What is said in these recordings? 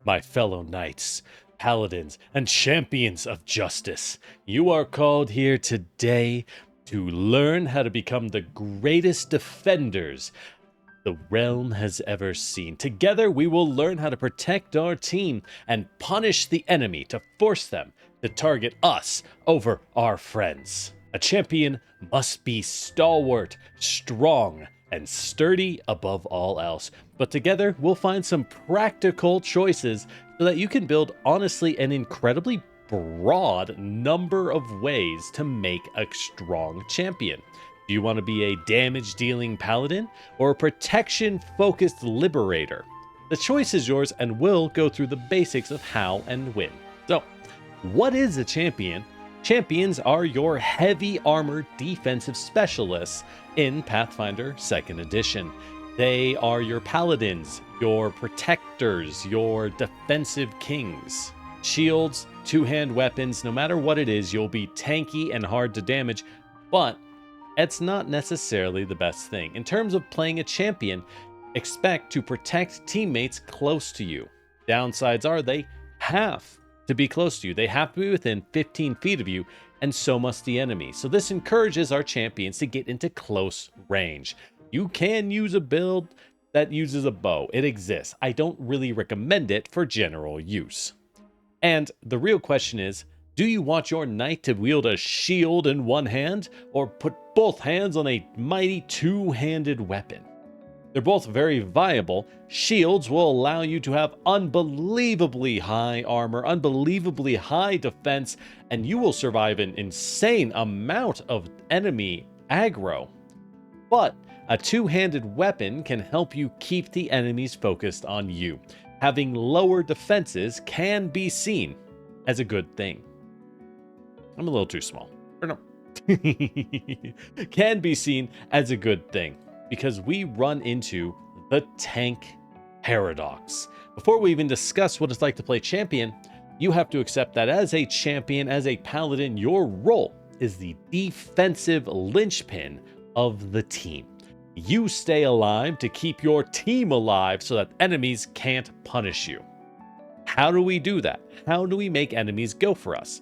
My fellow knights, paladins, and champions of justice, you are called here today to learn how to become the greatest defenders the realm has ever seen. Together, we will learn how to protect our team and punish the enemy to force them to target us over our friends. A champion must be stalwart, strong, and sturdy above all else. But together, we'll find some practical choices so that you can build honestly an incredibly broad number of ways to make a strong champion. Do you want to be a damage-dealing paladin or a protection-focused liberator? The choice is yours, and we'll go through the basics of how and when. So, what is a champion? Champions are your heavy armor defensive specialists in Pathfinder 2nd Edition. They are your paladins, your protectors, your defensive kings. Shields, two-hand weapons, no matter what it is, you'll be tanky and hard to damage, but it's not necessarily the best thing. In terms of playing a champion, expect to protect teammates close to you. Downsides are they have to be close to you. They have to be within 15 feet of you, and so must the enemy. So this encourages our champions to get into close range. You can use a build that uses a bow. It exists. I don't really recommend it for general use. And the real question is, do you want your knight to wield a shield in one hand or put both hands on a mighty two-handed weapon? They're both very viable. Shields will allow you to have unbelievably high armor, unbelievably high defense, and you will survive an insane amount of enemy aggro. But a two-handed weapon can help you keep the enemies focused on you. Having lower defenses can be seen as a good thing. I'm a little too small. Or no. Can be seen as a good thing because we run into the tank paradox. Before we even discuss what it's like to play champion, you have to accept that as a champion, as a paladin, your role is the defensive linchpin of the team. You stay alive to keep your team alive so that enemies can't punish you. How do we do that? How do we make enemies go for us?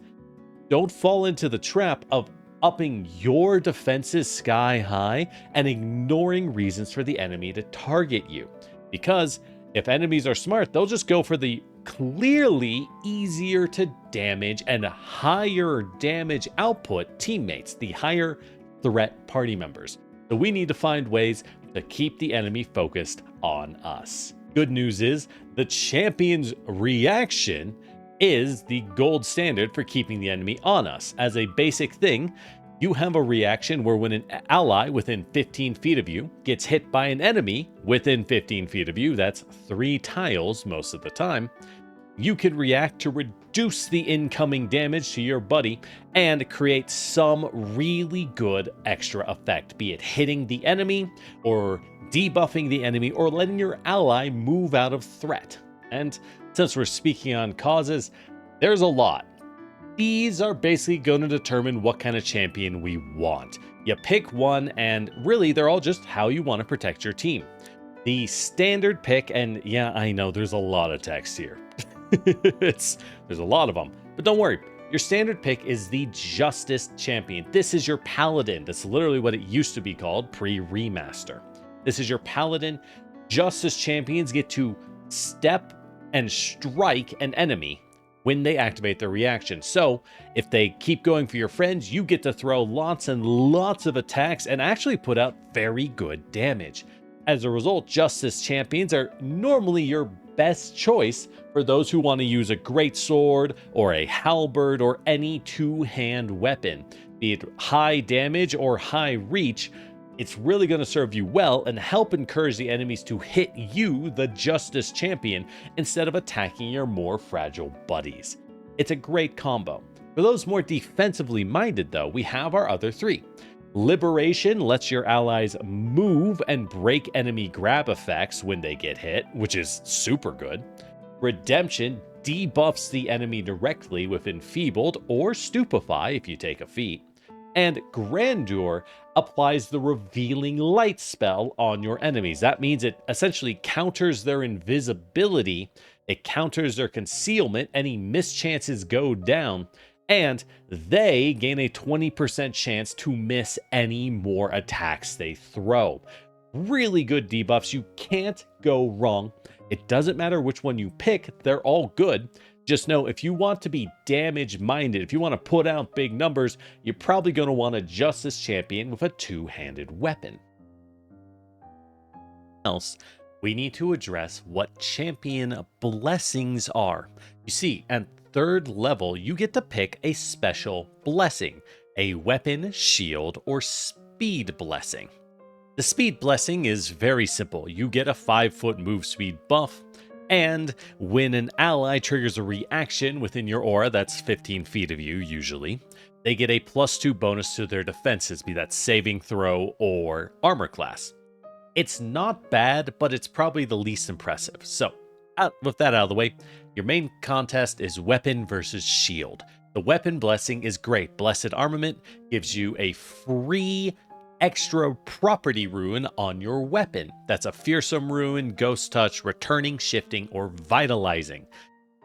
Don't fall into the trap of upping your defenses sky high and ignoring reasons for the enemy to target you. Because if enemies are smart, they'll just go for the clearly easier to damage and higher damage output teammates, the higher threat party members. So we need to find ways to keep the enemy focused on us. Good news is the champion's reaction is the gold standard for keeping the enemy on us. As a basic thing, you have a reaction where when an ally within 15 feet of you gets hit by an enemy within 15 feet of you, that's 3 tiles most of the time, you can react to reduce the incoming damage to your buddy and create some really good extra effect, be it hitting the enemy or debuffing the enemy or letting your ally move out of threat. And since we're speaking on causes, there's a lot. These are basically going to determine what kind of champion we want. You pick one, and really they're all just how you want to protect your team. The standard pick, and yeah, I know there's a lot of text here. There's a lot of them, but don't worry. Your standard pick is the Justice Champion. This is your Paladin. That's literally what it used to be called pre-remaster. This is your Paladin. Justice Champions get to step and strike an enemy when they activate their reaction. So if they keep going for your friends, you get to throw lots and lots of attacks and actually put out very good damage. As a result, Justice Champions are normally your best choice for those who want to use a greatsword or a halberd or any two-hand weapon. Be it high damage or high reach, it's really going to serve you well and help encourage the enemies to hit you, the Justice Champion, instead of attacking your more fragile buddies. It's a great combo. For those more defensively minded, though, we have our other 3. Liberation lets your allies move and break enemy grab effects when they get hit, which is super good. Redemption debuffs the enemy directly with Enfeebled or Stupefy if you take a feat. And Grandeur applies the Revealing Light spell on your enemies. That means it essentially counters their invisibility It counters their concealment, any mischances go down, and they gain a 20% chance to miss any more attacks they throw. Really good debuffs. You can't go wrong. It doesn't matter which one you pick, they're all good. Just know if you want to be damage minded, if you want to put out big numbers, you're probably going to want a Justice Champion with a two-handed weapon. Else, we need to address what champion blessings are. You see, at 3rd level, you get to pick a special blessing, a weapon, shield, or speed blessing. The speed blessing is very simple. You get a 5-foot move speed buff, and when an ally triggers a reaction within your aura that's 15 feet of you, usually, they get a +2 bonus to their defenses, be that saving throw or armor class. It's not bad, but it's probably the least impressive. So, with that out of the way, your main contest is weapon versus shield. The weapon blessing is great. Blessed Armament gives you a free extra property rune on your weapon. That's a fearsome rune, ghost touch, returning, shifting, or vitalizing.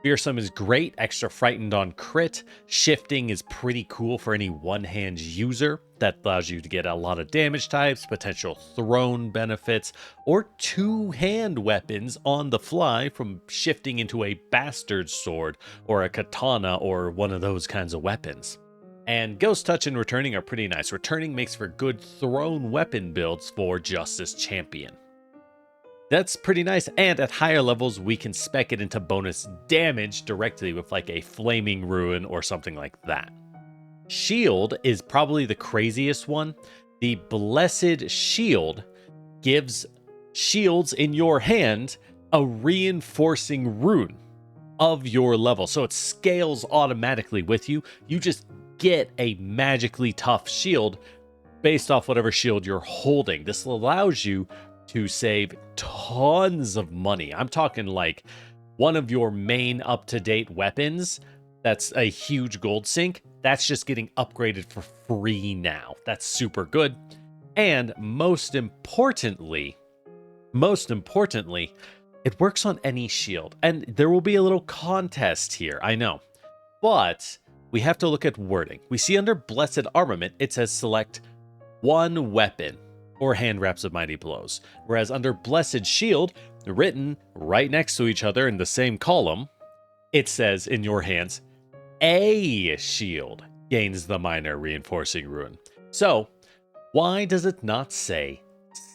Fearsome is great, extra frightened on crit. Shifting is pretty cool for any one-hand user. That allows you to get a lot of damage types, potential thrown benefits, or two-hand weapons on the fly from shifting into a bastard sword or a katana or one of those kinds of weapons. And Ghost Touch and Returning are pretty nice. Returning makes for good thrown weapon builds for Justice Champion. That's pretty nice, and at higher levels, we can spec it into bonus damage directly with like a Flaming Ruin or something like that. Shield is probably the craziest one. The Blessed Shield gives shields in your hand a reinforcing rune of your level, so it scales automatically with you. You just get a magically tough shield based off whatever shield you're holding. This allows you to save tons of money. I'm talking like one of your main up-to-date weapons that's a huge gold sink, that's just getting upgraded for free now. That's super good. And most importantly, it works on any shield. And there will be a little contest here, I know. But we have to look at wording. We see under Blessed Armament, it says select one weapon or hand wraps of mighty blows. Whereas under Blessed Shield, written right next to each other in the same column, it says in your hands, a shield gains the minor reinforcing rune. So why does it not say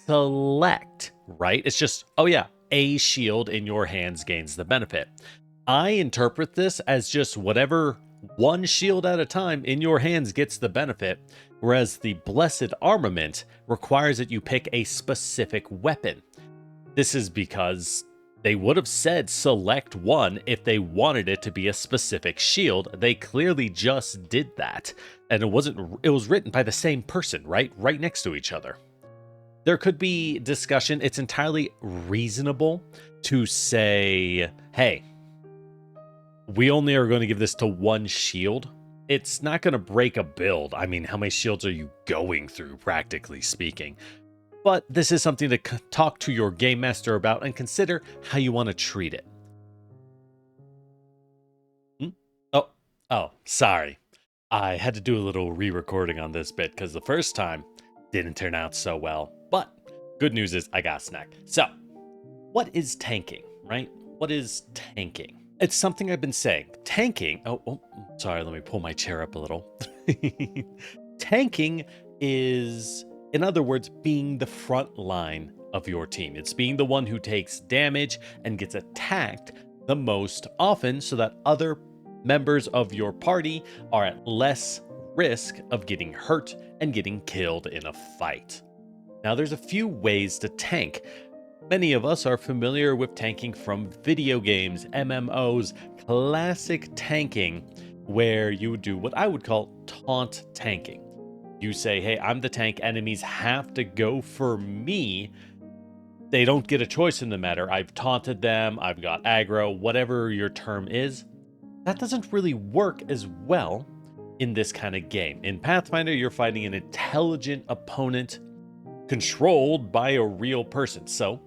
select, right? It's just, oh yeah, a shield in your hands gains the benefit. I interpret this as just whatever one shield at a time in your hands gets the benefit, whereas the Blessed Armament requires that you pick a specific weapon. This is because they would have said select one if they wanted it to be a specific shield. They clearly just did that, and it was written by the same person, right next to each other. There could be discussion. It's entirely reasonable to say, hey, we only are going to give this to one shield. It's not going to break a build. I mean, how many shields are you going through, practically speaking? But this is something to talk to your game master about and consider how you want to treat it. Oh, sorry. I had to do a little re-recording on this bit because the first time didn't turn out so well. But good news is I got a snack. So, what is tanking, right? What is tanking? It's something I've been saying. Tanking, sorry, let me pull my chair up a little. Tanking is, in other words, being the front line of your team. It's being the one who takes damage and gets attacked the most often so that other members of your party are at less risk of getting hurt and getting killed in a fight. Now, there's a few ways to tank. Many of us are familiar with tanking from video games, MMOs, classic tanking, where you do what I would call taunt tanking. You say, hey, I'm the tank, enemies have to go for me. They don't get a choice in the matter. I've taunted them, I've got aggro, whatever your term is. That doesn't really work as well in this kind of game. In Pathfinder, you're fighting an intelligent opponent controlled by a real person. So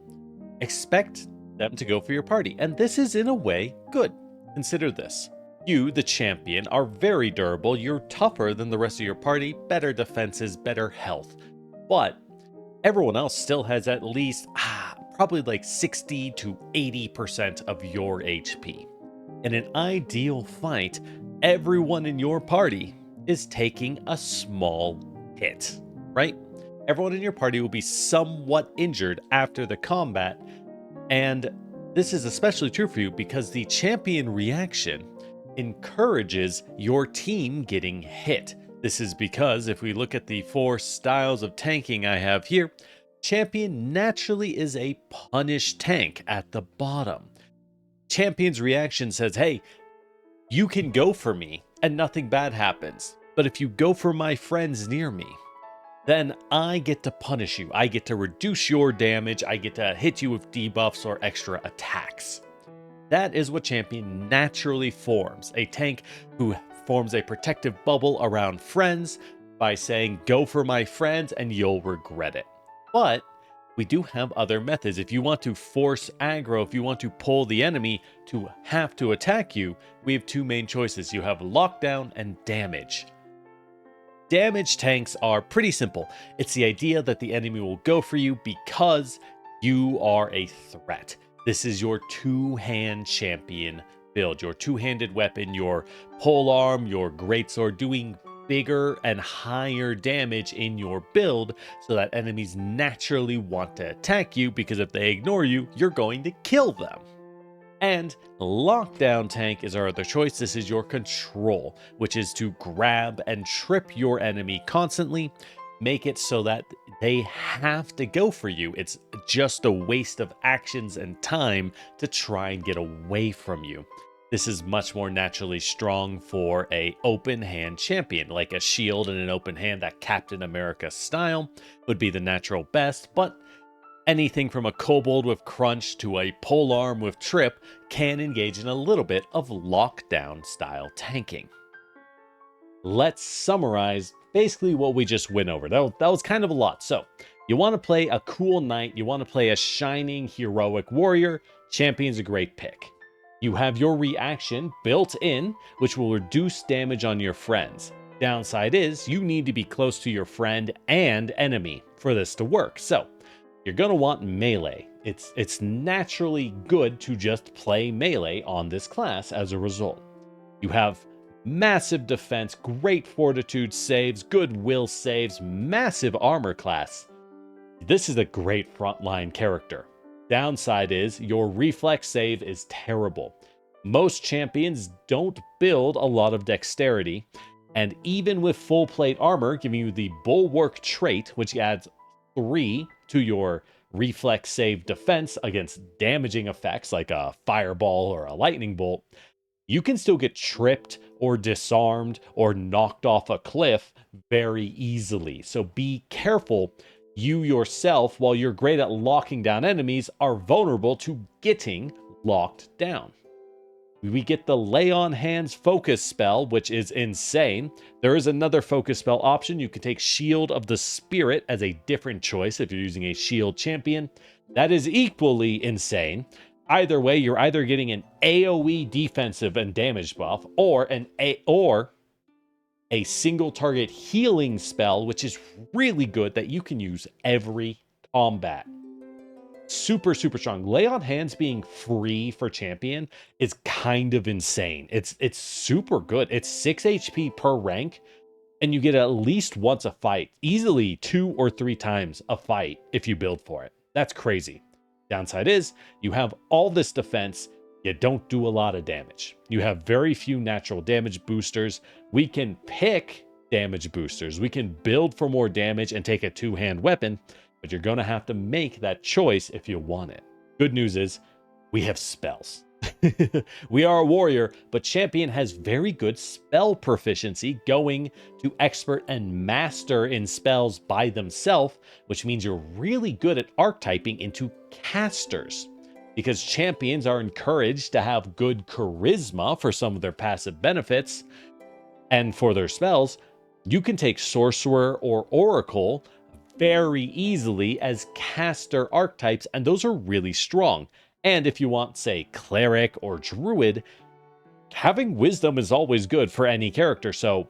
expect them to go for your party. And this is in a way good. Consider this. You, the champion, are very durable. You're tougher than the rest of your party, better defenses, better health. But everyone else still has at least probably like 60 to 80% of your HP. In an ideal fight, everyone in your party is taking a small hit, right? Everyone in your party will be somewhat injured after the combat, and this is especially true for you because the champion reaction encourages your team getting hit. This is because if we look at the 4 styles of tanking I have here, champion naturally is a punish tank at the bottom. Champion's reaction says, hey, you can go for me and nothing bad happens. But if you go for my friends near me, then I get to punish you. I get to reduce your damage. I get to hit you with debuffs or extra attacks. That is what champion naturally forms. A tank who forms a protective bubble around friends by saying, go for my friends and you'll regret it. But we do have other methods. If you want to force aggro, if you want to pull the enemy to have to attack you, we have 2 main choices. You have lockdown and damage. Damage tanks are pretty simple. It's the idea that the enemy will go for you because you are a threat. This is your 2-hand champion build, your 2-handed weapon, your polearm, your greatsword, doing bigger and higher damage in your build so that enemies naturally want to attack you because if they ignore you, you're going to kill them. And lockdown tank is our other choice. This is your control, which is to grab and trip your enemy constantly, make it so that they have to go for you. It's just a waste of actions and time to try and get away from you. This is much more naturally strong for a open hand champion, like a shield and an open hand, that Captain America style would be the natural best, but anything from a kobold with crunch to a polearm with trip can engage in a little bit of lockdown style tanking. Let's summarize basically what we just went over. That was kind of a lot. So you want to play a cool knight, you want to play a shining heroic warrior, champion's a great pick. You have your reaction built in, which will reduce damage on your friends. Downside is you need to be close to your friend and enemy for this to work. So you're going to want melee. It's naturally good to just play melee on this class as a result. You have massive defense, great fortitude saves, good will saves, massive armor class. This is a great frontline character. Downside is your reflex save is terrible. Most champions don't build a lot of dexterity, and even with full plate armor giving you the bulwark trait, which adds 3 to your reflex save defense against damaging effects like a fireball or a lightning bolt, you can still get tripped or disarmed or knocked off a cliff very easily. So be careful. You yourself, while you're great at locking down enemies, are vulnerable to getting locked down. We get the Lay on Hands focus spell, which is insane. There is another focus spell option. You can take Shield of the Spirit as a different choice if you're using a shield champion. That is equally insane. Either way, you're either getting an AoE defensive and damage buff or a single target healing spell, which is really good that you can use every combat. Super strong. Lay on Hands being free for champion is kind of insane. It's super good. It's 6 HP per rank, and you get at least once a fight, easily 2 or 3 times a fight if you build for it. That's crazy. Downside is you have all this defense, you don't do a lot of damage. You have very few natural damage boosters. We can pick damage boosters. We can build for more damage and take a 2-hand weapon, but you're going to have to make that choice if you want it. Good news is we have spells. We are a warrior, but champion has very good spell proficiency, going to expert and master in spells by themselves, which means you're really good at archetyping into casters, because champions are encouraged to have good charisma for some of their passive benefits, and for their spells, you can take sorcerer or oracle very easily as caster archetypes, and those are really strong. And if you want, say, cleric or druid, having wisdom is always good for any character. So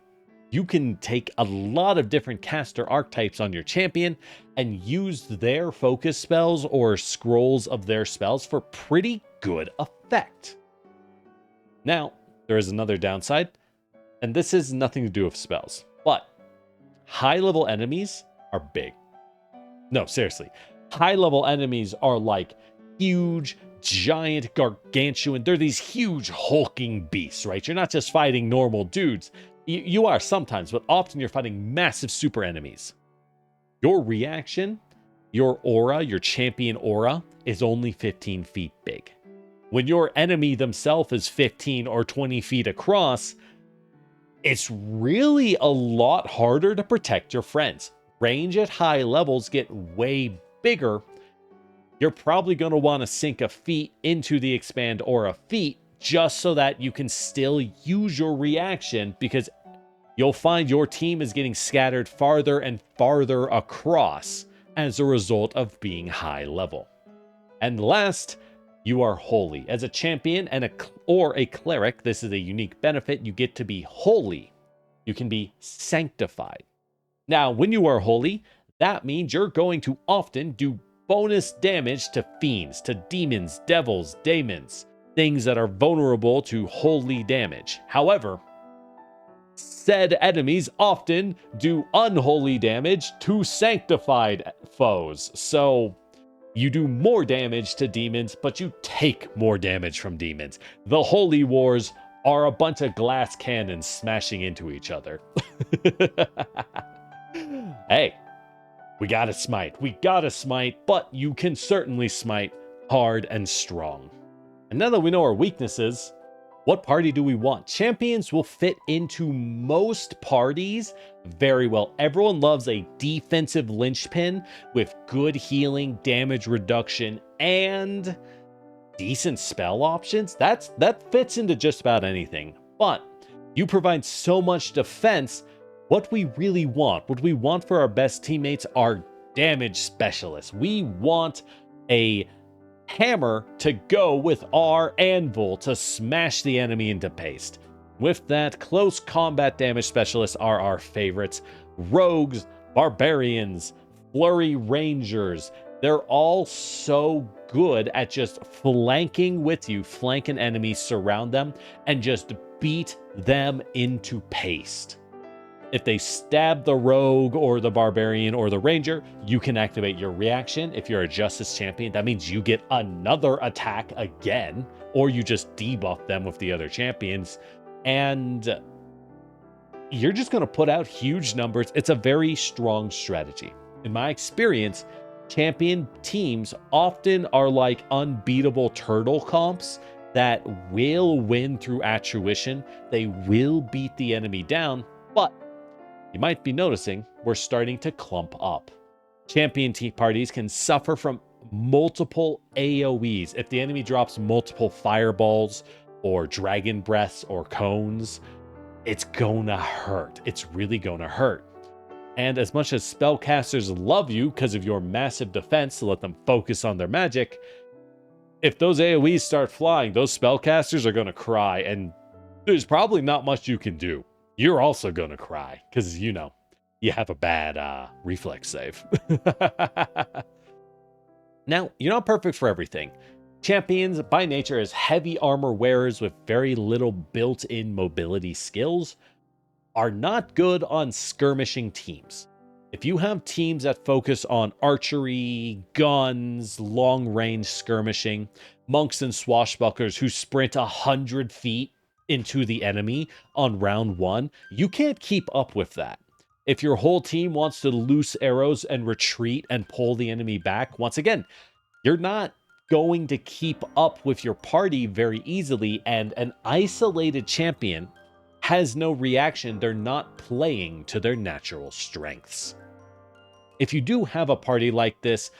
you can take a lot of different caster archetypes on your champion and use their focus spells or scrolls of their spells for pretty good effect. Now, there is another downside, and this has nothing to do with spells, but high-level enemies are big. No, seriously. High-level enemies are like huge, giant, gargantuan. They're these huge, hulking beasts, right? You're not just fighting normal dudes. You are sometimes, but often you're fighting massive super enemies. Your reaction, your aura, your champion aura, is only 15 feet big. When your enemy themselves is 15 or 20 feet across, it's really a lot harder to protect your friends. Range at high levels get way bigger. You're probably going to want to sink a feat into the expand aura feat just so that you can still use your reaction, because you'll find your team is getting scattered farther and farther across as a result of being high level. And last, you are holy. As a champion or a cleric, this is a unique benefit. You get to be holy. You can be sanctified. Now, when you are holy, that means you're going to often do bonus damage to fiends, to demons, devils, daemons, things that are vulnerable to holy damage. However, said enemies often do unholy damage to sanctified foes. So you do more damage to demons, but you take more damage from demons. The holy wars are a bunch of glass cannons smashing into each other. Hey, we gotta smite, but you can certainly smite hard and strong. And now that we know our weaknesses, what party do we want? Champions will fit into most parties very well. Everyone loves a defensive linchpin with good healing, damage reduction, and decent spell options. That fits into just about anything. But you provide so much defense. What we really want, what we want for our best teammates are damage specialists. We want a hammer to go with our anvil to smash the enemy into paste. With that, close combat damage specialists are our favorites. Rogues, barbarians, flurry rangers, they're all so good at just flanking with you, flank an enemy, surround them, and just beat them into paste. If they stab the rogue or the barbarian or the ranger, you can activate your reaction. If you're a justice champion, that means you get another attack again, or you just debuff them with the other champions, and you're just going to put out huge numbers. It's a very strong strategy. In my experience, champion teams often are like unbeatable turtle comps that will win through attrition. They will beat the enemy down, but you might be noticing we're starting to clump up. Champion team parties can suffer from multiple AoEs. If the enemy drops multiple fireballs or dragon breaths or cones, it's gonna hurt. It's really gonna hurt. And as much as spellcasters love you because of your massive defense to let them focus on their magic, if those AoEs start flying, those spellcasters are gonna cry, and there's probably not much you can do. You're also going to cry because, you have a bad reflex save. Now, you're not perfect for everything. Champions, by nature, as heavy armor wearers with very little built-in mobility skills, are not good on skirmishing teams. If you have teams that focus on archery, guns, long-range skirmishing, monks and swashbucklers who sprint 100 feet into the enemy on round one, you can't keep up with that. If your whole team wants to loose arrows and retreat and pull the enemy back, once again, you're not going to keep up with your party very easily, and an isolated champion has no reaction. They're not playing to their natural strengths. If you do have a party like this,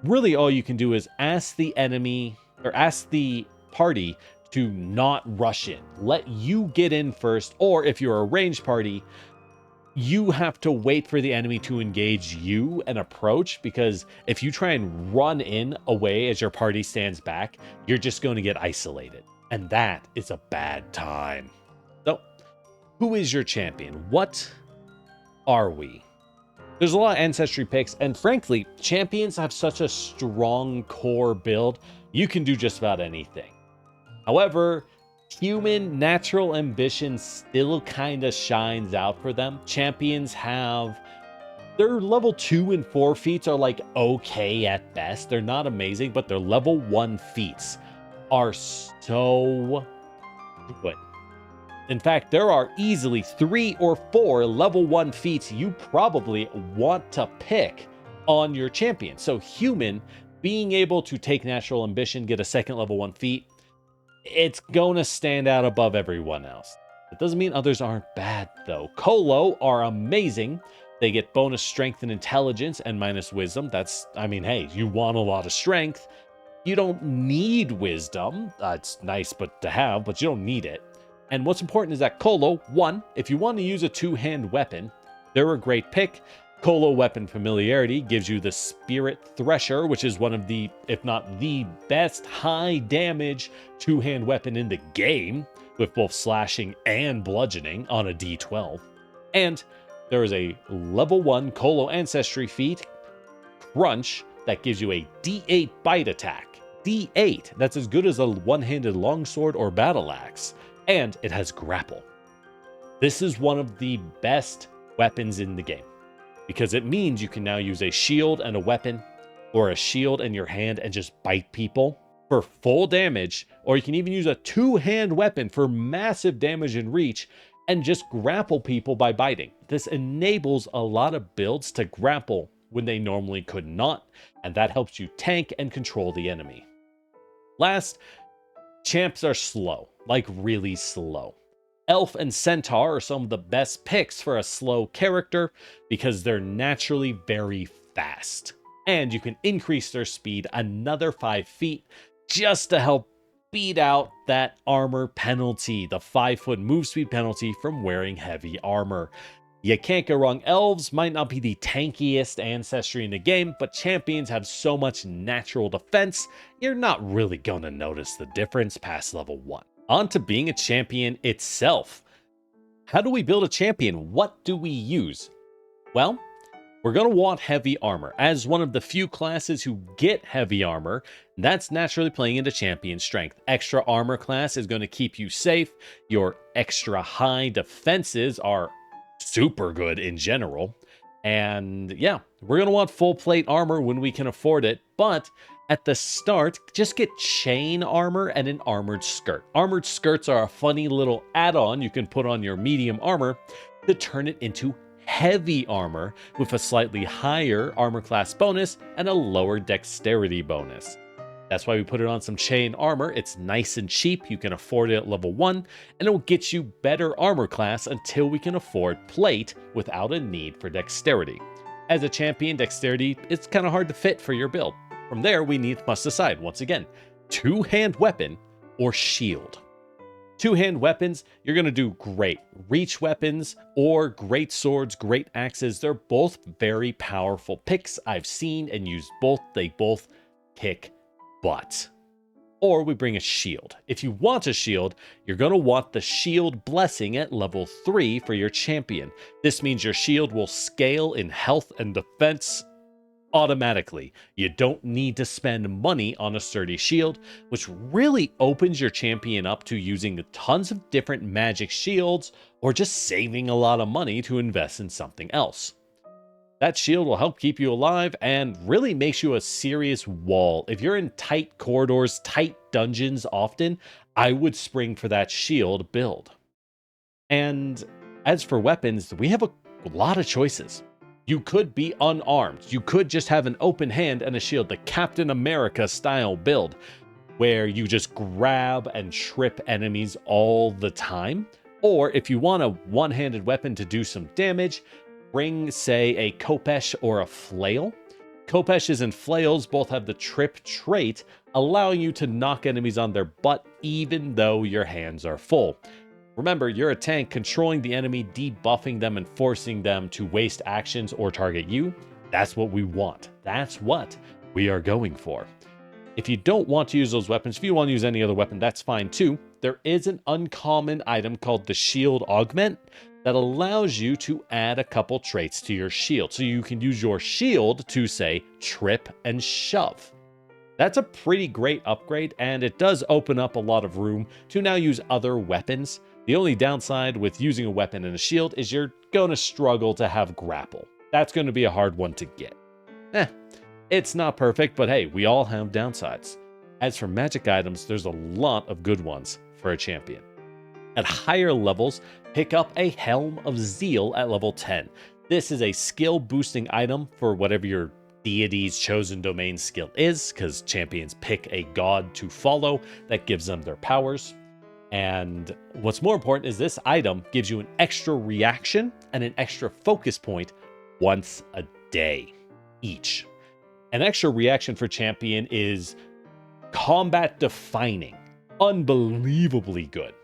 really all you can do is ask the enemy, or ask the party to not rush in. Let you get in first, or if you're a ranged party, you have to wait for the enemy to engage you and approach, because if you try and run in away as your party stands back, you're just going to get isolated. And that is a bad time. So, who is your champion? What are we? There's a lot of Ancestry picks, and frankly, champions have such a strong core build, you can do just about anything. However, human natural ambition still kind of shines out for them. Champions have their level 2 and 4 feats are like okay at best. They're not amazing, but their level 1 feats are so good. In fact, there are easily 3 or 4 level 1 feats you probably want to pick on your champion. So human, being able to take natural ambition, get a second level 1 feat, it's going to stand out above everyone else. It doesn't mean others aren't bad, though. Colo are amazing. They get bonus strength and intelligence and minus wisdom. I mean, hey, you want a lot of strength. You don't need wisdom. It's nice to have, but you don't need it. And what's important is that Colo, 1, if you want to use a 2-hand weapon, they're a great pick. Colo weapon familiarity gives you the Spirit Thresher, which is one of the, if not the best high damage 2-hand weapon in the game, with both slashing and bludgeoning on a D12. And there is a level 1 Colo Ancestry feat, Crunch, that gives you a D8 bite attack. D8, that's as good as a one-handed longsword or battle axe. And it has grapple. This is one of the best weapons in the game, because it means you can now use a shield and a weapon, or a shield in your hand and just bite people for full damage, or you can even use a 2-hand weapon for massive damage and reach and just grapple people by biting. This enables a lot of builds to grapple when they normally could not, and that helps you tank and control the enemy. Last, champs are slow, like really slow. Elf and Centaur are some of the best picks for a slow character because they're naturally very fast. And you can increase their speed another 5 feet just to help beat out that armor penalty, the 5-foot move speed penalty from wearing heavy armor. You can't go wrong. Elves might not be the tankiest ancestry in the game, but champions have so much natural defense, you're not really going to notice the difference past level 1. On to being a champion itself. How do we build a champion? What do we use? Well, we're going to want heavy armor. As one of the few classes who get heavy armor, that's naturally playing into champion strength. Extra armor class is going to keep you safe. Your extra high defenses are super good in general. And yeah, we're going to want full plate armor when we can afford it. But at the start, just get chain armor and an armored skirt. Armored skirts are a funny little add-on you can put on your medium armor to turn it into heavy armor with a slightly higher armor class bonus and a lower dexterity bonus. That's why we put it on some chain armor. It's nice and cheap. You can afford it at level 1, and it will get you better armor class until we can afford plate without a need for dexterity. As a champion, dexterity is kind of hard to fit for your build. From there, we must decide, once again, 2-hand weapon or shield. 2-hand weapons, you're going to do great. Reach weapons or great swords, great axes, they're both very powerful picks. I've seen and used both. They both kick butt. Or we bring a shield. If you want a shield, you're going to want the shield blessing at level 3 for your champion. This means your shield will scale in health and defense automatically. You don't need to spend money on a sturdy shield, which really opens your champion up to using tons of different magic shields or just saving a lot of money to invest in something else. That shield will help keep you alive and really makes you a serious wall. If you're in tight corridors, tight dungeons often, I would spring for that shield build. And as for weapons, we have a lot of choices. You could be unarmed. You could just have an open hand and a shield, the Captain America style build, where you just grab and trip enemies all the time. Or if you want a one-handed weapon to do some damage, bring, say, a Khopesh or a flail. Khopeshes and flails both have the trip trait, allowing you to knock enemies on their butt even though your hands are full. Remember, you're a tank controlling the enemy, debuffing them, and forcing them to waste actions or target you. That's what we want. That's what we are going for. If you don't want to use those weapons, if you want to use any other weapon, that's fine too. There is an uncommon item called the Shield Augment that allows you to add a couple traits to your shield. So you can use your shield to, say, trip and shove. That's a pretty great upgrade, and it does open up a lot of room to now use other weapons. The only downside with using a weapon and a shield is you're going to struggle to have grapple. That's going to be a hard one to get. It's not perfect, but hey, we all have downsides. As for magic items, there's a lot of good ones for a champion. At higher levels, pick up a Helm of Zeal at level 10. This is a skill boosting item for whatever your deity's chosen domain skill is, because champions pick a god to follow that gives them their powers. And what's more important is this item gives you an extra reaction and an extra focus point once a day each. An extra reaction for champion is combat defining, unbelievably good.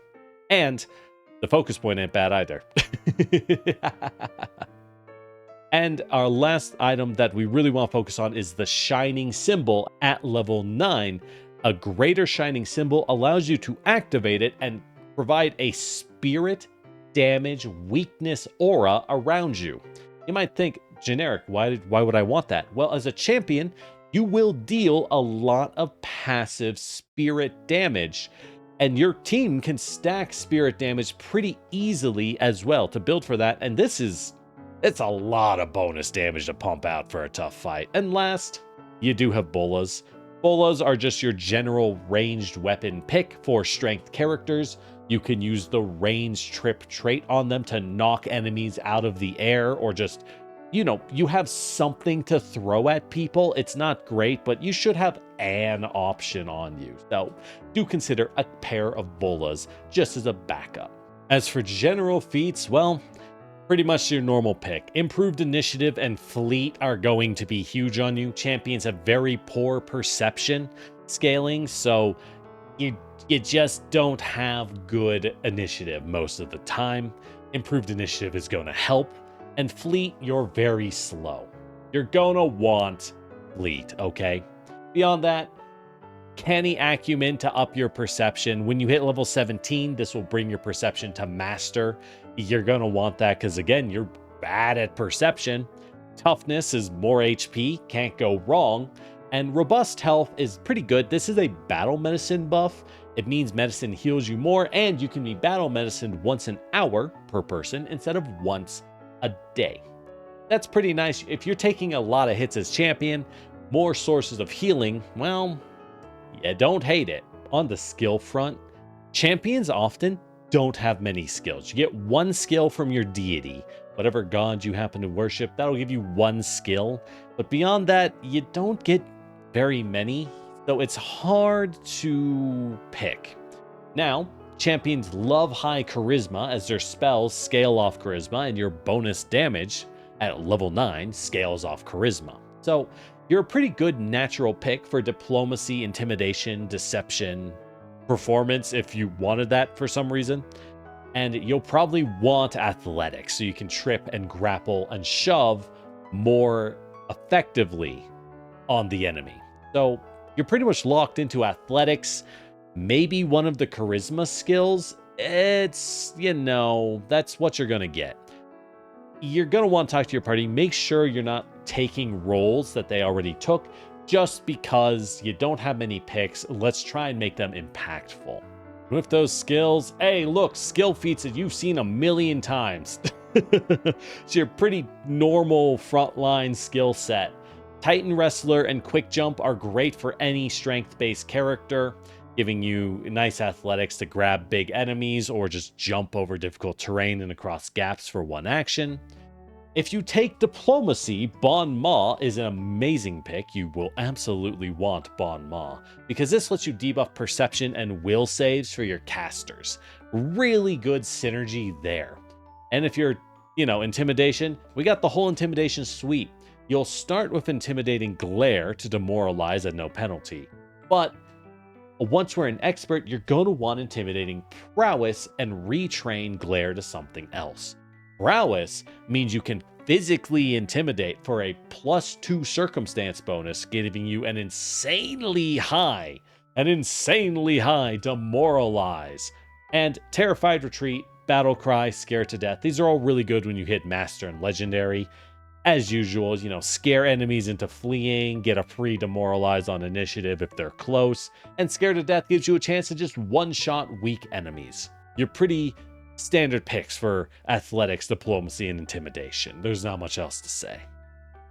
And the focus point ain't bad either. And our last item that we really want to focus on is the Shining Symbol at level 9. A greater Shining Symbol allows you to activate it and provide a spirit damage weakness aura around you. You might think, generic, why would I want that? Well, as a champion, you will deal a lot of passive spirit damage, and your team can stack spirit damage pretty easily as well to build for that. And it's a lot of bonus damage to pump out for a tough fight. And last, you do have bolas. Bolas are just your general ranged weapon pick for strength characters. You can use the ranged trip trait on them to knock enemies out of the air, or just, you have something to throw at people. It's not great, but you should have an option on you. So do consider a pair of bolas just as a backup. As for general feats, well, pretty much your normal pick. Improved initiative and fleet are going to be huge on you. Champions have very poor perception scaling, so you just don't have good initiative most of the time. Improved initiative is going to help. And fleet, you're very slow. You're going to want fleet, okay? Beyond that, canny acumen to up your perception. When you hit level 17, this will bring your perception to master. You're going to want that because, again, you're bad at perception. Toughness is more HP, can't go wrong. And robust health is pretty good. This is a battle medicine buff. It means medicine heals you more, and you can be battle medicined once an hour per person instead of once a day. That's pretty nice. If you're taking a lot of hits as champion, more sources of healing, well, you don't hate it. On the skill front, champions often don't have many skills. You get one skill from your deity, whatever god you happen to worship, that'll give you one skill. But beyond that, you don't get very many, so it's hard to pick. Now, champions love high charisma as their spells scale off charisma, and your bonus damage at level 9 scales off charisma. So you're a pretty good natural pick for diplomacy, intimidation, deception, performance if you wanted that for some reason. And you'll probably want athletics so you can trip and grapple and shove more effectively on the enemy. So you're pretty much locked into athletics. Maybe one of the charisma skills. It's, that's what you're going to get. You're going to want to talk to your party. Make sure you're not taking roles that they already took. Just because you don't have many picks, let's try and make them impactful. With those skills, hey, look, skill feats that you've seen a million times. It's your pretty normal frontline skill set. Titan Wrestler and Quick Jump are great for any strength-based character, giving you nice athletics to grab big enemies or just jump over difficult terrain and across gaps for one action. If you take Diplomacy, Bon Ma is an amazing pick. You will absolutely want Bon Ma, because this lets you debuff perception and will saves for your casters. Really good synergy there. And if you're, intimidation, we got the whole intimidation suite. You'll start with intimidating glare to demoralize at no penalty. But Once we're an expert, you're going to want intimidating prowess and retrain glare to something else. Prowess means you can physically intimidate for a +2 circumstance bonus, giving you an insanely high demoralize. And terrified retreat, battle cry, scare to death. These are all really good when you hit master and legendary. As usual, scare enemies into fleeing, get a free demoralize on initiative if they're close, and scare to death gives you a chance to just one-shot weak enemies. You're pretty standard picks for athletics, diplomacy, and intimidation. There's not much else to say.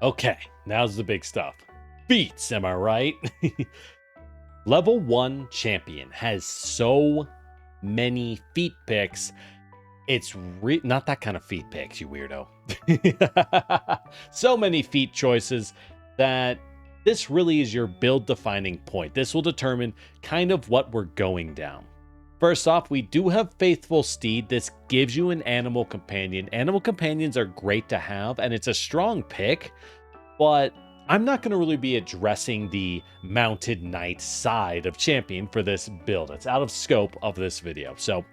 Okay, now's the big stuff. Feats, am I right? Level 1 champion has so many feat picks. It's not that kind of feat picks, you weirdo. So many feat choices that this really is your build defining point. This will determine kind of what we're going down. First off, we do have Faithful Steed. This gives you an animal companion. Animal companions are great to have, and it's a strong pick, but I'm not going to really be addressing the mounted knight side of champion for this build. It's out of scope of this video, so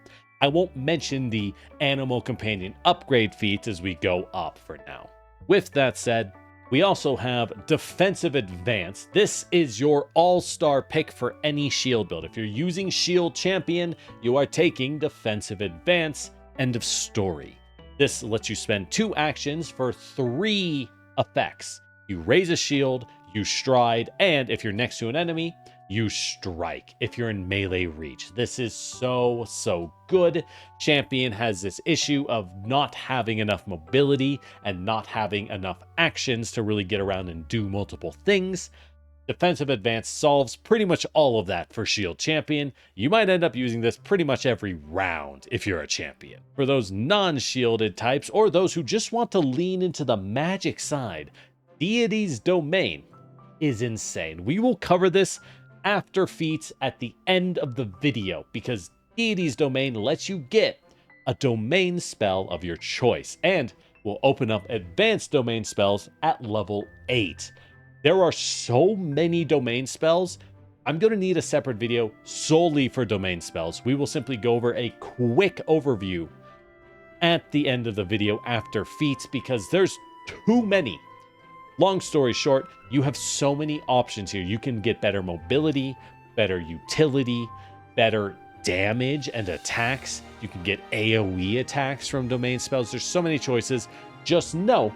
I won't mention the animal companion upgrade feats as we go up for now. With that said, we also have defensive advance. This is your all-star pick for any shield build. If you're using shield champion, you are taking defensive advance. End of story. This lets you spend 2 actions for 3 effects. You raise a shield, you stride, and if you're next to an enemy, you strike if you're in melee reach. This is so good. Champion has this issue of not having enough mobility and not having enough actions to really get around and do multiple things. Defensive advance solves pretty much all of that for shield champion. You might end up using this pretty much every round if you're a champion. For those non-shielded types or those who just want to lean into the magic side, Deity's Domain is insane. We will cover this after feats at the end of the video because Deity's Domain lets you get a domain spell of your choice and will open up advanced domain spells at level 8. There are so many domain spells. I'm going to need a separate video solely for domain spells. We will simply go over a quick overview at the end of the video after feats because there's too many. Long story short, you have so many options here. You can get better mobility, better utility, better damage and attacks. You can get AoE attacks from domain spells. There's so many choices. Just know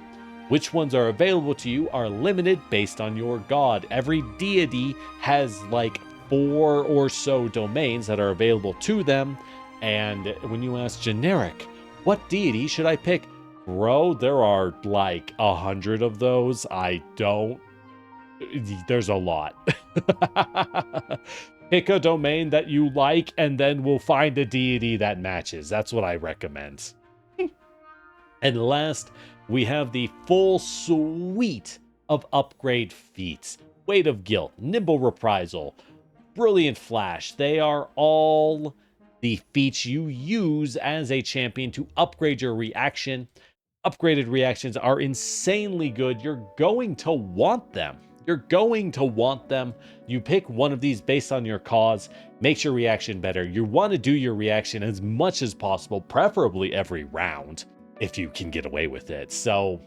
which ones are available to you are limited based on your god. Every deity has like 4 or so domains that are available to them. And when you ask generic, what deity should I pick? Bro, there are like 100 of those. There's a lot. Pick a domain that you like and then we'll find a deity that matches. That's what I recommend. And last, we have the full suite of upgrade feats. Weight of Guilt, Nimble Reprisal, Brilliant Flash. They are all the feats you use as a champion to upgrade your reaction. Upgraded reactions are insanely good. You're going to want them. You pick one of these based on your cause, makes your reaction better. You want to do your reaction as much as possible, preferably every round, if you can get away with it. So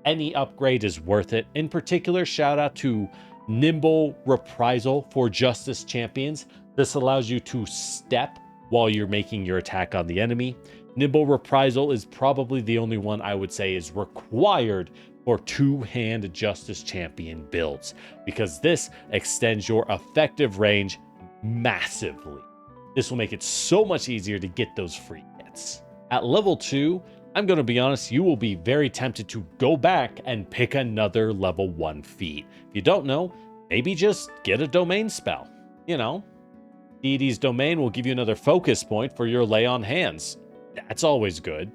any upgrade is worth it. In particular, shout out to Nimble Reprisal for Justice Champions. This allows you to step while you're making your attack on the enemy. Nimble Reprisal is probably the only one I would say is required for 2-hand Justice Champion builds, because this extends your effective range massively. This will make it so much easier to get those free hits. At level 2, I'm going to be honest, you will be very tempted to go back and pick another level 1 feat. If you don't know, maybe just get a domain spell. Deity's Domain will give you another focus point for your lay on hands. That's always good.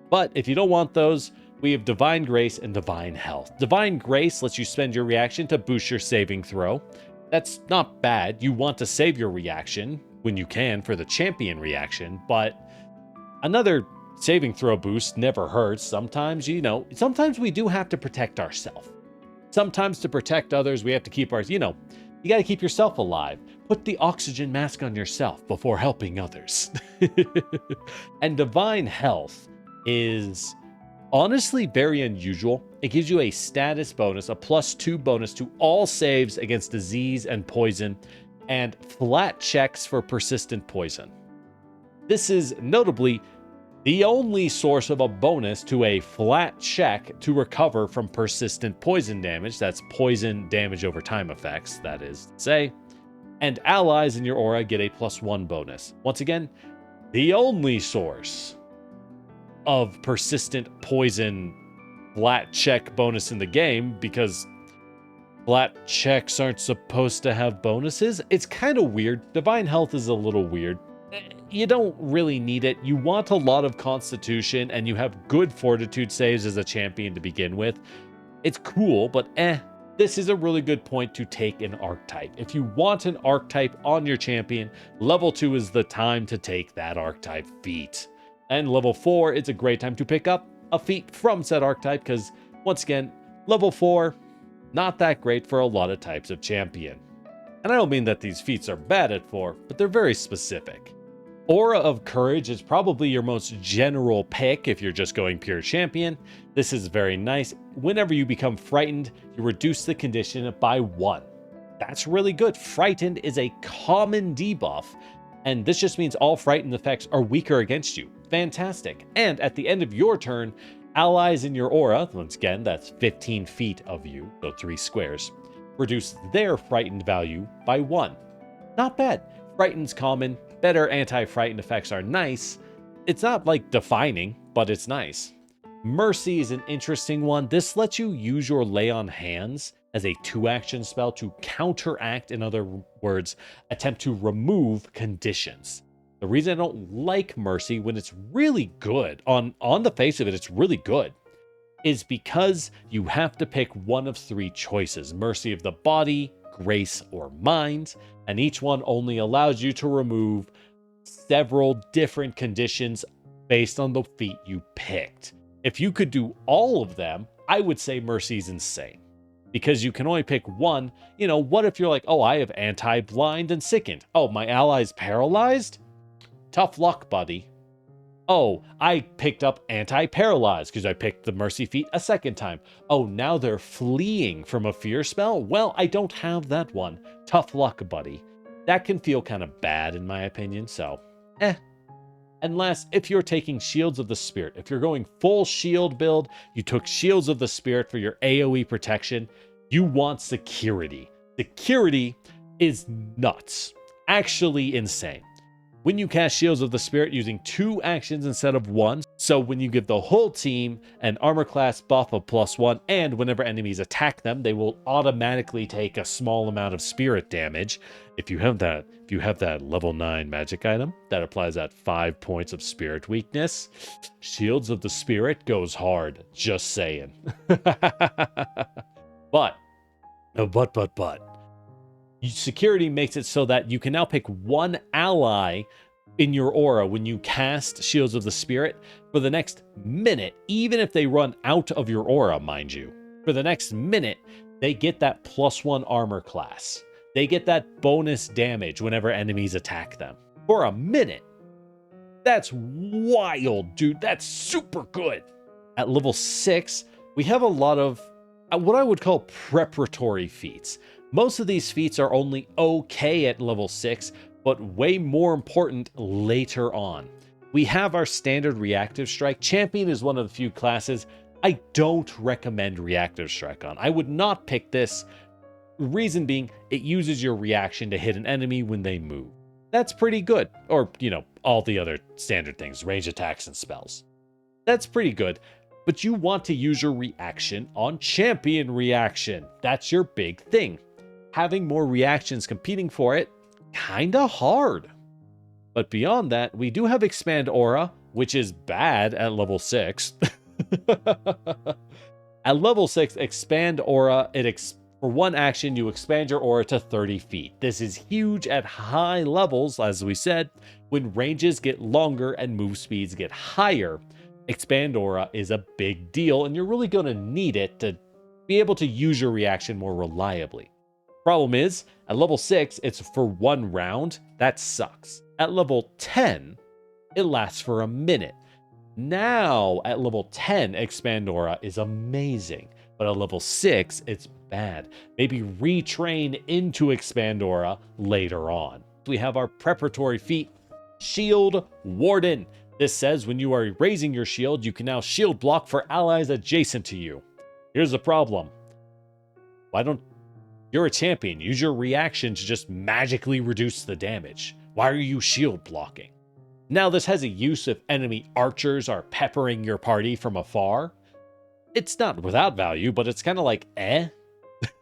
But if you don't want those, we have Divine Grace and Divine Health. Divine Grace lets you spend your reaction to boost your saving throw. That's not bad. You want to save your reaction when you can for the champion reaction, but another saving throw boost never hurts. Sometimes, sometimes we do have to protect ourselves. Sometimes to protect others, we have to keep our, You got to keep yourself alive. Put the oxygen mask on yourself before helping others. And Divine Health is honestly very unusual. It gives you a status bonus, a +2 bonus to all saves against disease and poison, and flat checks for persistent poison. This is notably the only source of a bonus to a flat check to recover from persistent poison damage. That's poison damage over time effects, that is to say. And allies in your aura get a +1 bonus. Once again, the only source of persistent poison flat check bonus in the game, because flat checks aren't supposed to have bonuses. It's kind of weird. Divine Health is a little weird. You don't really need it. You want a lot of constitution, and you have good fortitude saves as a champion to begin with. It's cool, but this is a really good point to take an archetype. If you want an archetype on your champion, level 2 is the time to take that archetype feat. And level 4, it's a great time to pick up a feat from said archetype, because once again, level 4, not that great for a lot of types of champion. And I don't mean that these feats are bad at 4, but they're very specific. Aura of Courage is probably your most general pick if you're just going pure champion. This is very nice. Whenever you become frightened, you reduce the condition by 1. That's really good. Frightened is a common debuff, and this just means all frightened effects are weaker against you. Fantastic. And at the end of your turn, allies in your aura, once again, that's 15 feet of you, so 3 squares, reduce their frightened value by 1. Not bad. Frightened's common. Better anti-frightened effects are nice. It's not like defining, but it's nice. Mercy is an interesting one. This lets you use your Lay on Hands as a 2-action spell to counteract, in other words, attempt to remove conditions. The reason I don't like Mercy when it's really good, on the face of it, it's really good, is because you have to pick one of 3 choices: Mercy of the Body, Grace, or Mind, and each one only allows you to remove several different conditions based on the feat you picked. If you could do all of them, I would say Mercy's insane, because you can only pick one. You know, what if you're like, oh, I have anti-blind and sickened. Oh, my ally's paralyzed? Tough luck, buddy. Oh, I picked up anti-paralyzed because I picked the Mercy feat a second time. Oh, now they're fleeing from a fear spell? Well, I don't have that one. Tough luck, buddy. That can feel kind of bad in my opinion, so Unless if you're taking Shields of the Spirit, if you're going full shield build, you took Shields of the Spirit for your AoE protection, you want security. Security is nuts. Actually insane. When you cast Shields of the Spirit using 2 actions instead of 1, so when you give the whole team an armor class buff of +1, and whenever enemies attack them, they will automatically take a small amount of spirit damage. If you have that level 9 magic item that applies at 5 points of spirit weakness, Shields of the Spirit goes hard. Just saying. But. Security makes it so that you can now pick one ally in your aura when you cast Shields of the Spirit for the next minute, even if they run out of your aura, mind you. For the next minute, they get that +1 armor class. They get that bonus damage whenever enemies attack them. For a minute. That's wild, dude. That's super good. At level 6, we have a lot of what I would call preparatory feats. Most of these feats are only okay at level 6, but way more important later on. We have our standard Reactive Strike. Champion is one of the few classes I don't recommend Reactive Strike on. I would not pick this. Reason being, it uses your reaction to hit an enemy when they move. That's pretty good. Or, you know, all the other standard things, range attacks and spells. That's pretty good. But you want to use your reaction on champion reaction. That's your big thing. Having more reactions competing for it, kinda hard. But beyond that, we do have Expand Aura, which is bad at level 6. At level 6, Expand Aura, for one action, you expand your aura to 30 feet. This is huge at high levels, as we said. When ranges get longer and move speeds get higher, Expand Aura is a big deal, and you're really going to need it to be able to use your reaction more reliably. Problem is, at level 6, it's for 1 round. That sucks. At level 10, it lasts for a minute. Now, at level 10, Expandora is amazing. But at level 6, it's bad. Maybe retrain into Expandora later on. We have our preparatory feat, Shield Warden. This says when you are raising your shield, you can now shield block for allies adjacent to you. Here's the problem. You're a champion. Use your reaction to just magically reduce the damage. Why are you shield blocking? Now this has a use if enemy archers are peppering your party from afar. It's not without value, but it's kind of like, eh?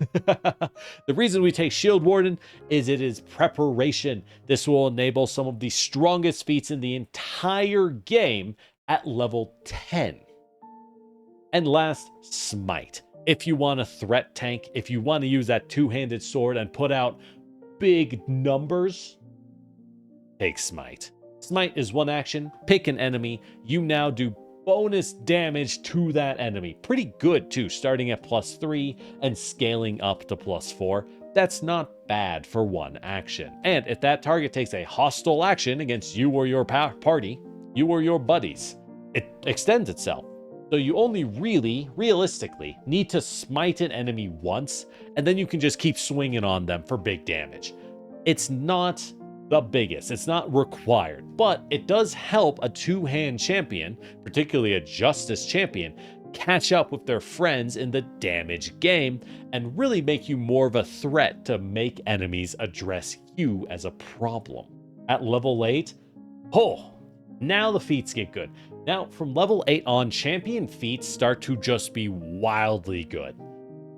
The reason we take Shield Warden is it is preparation. This will enable some of the strongest feats in the entire game at level 10. And last, Smite. If you want a threat tank, if you want to use that two-handed sword and put out big numbers, take Smite. Smite is one action, pick an enemy, you now do bonus damage to that enemy. Pretty good too, starting at +3 and scaling up to +4. That's not bad for one action. And if that target takes a hostile action against you or your party, you or your buddies, it extends itself. So you only realistically, need to smite an enemy once, and then you can just keep swinging on them for big damage. It's not the biggest, it's not required, but it does help a two-hand champion, particularly a Justice champion, catch up with their friends in the damage game and really make you more of a threat to make enemies address you as a problem. At level 8, now the feats get good. Now, from level 8 on, champion feats start to just be wildly good.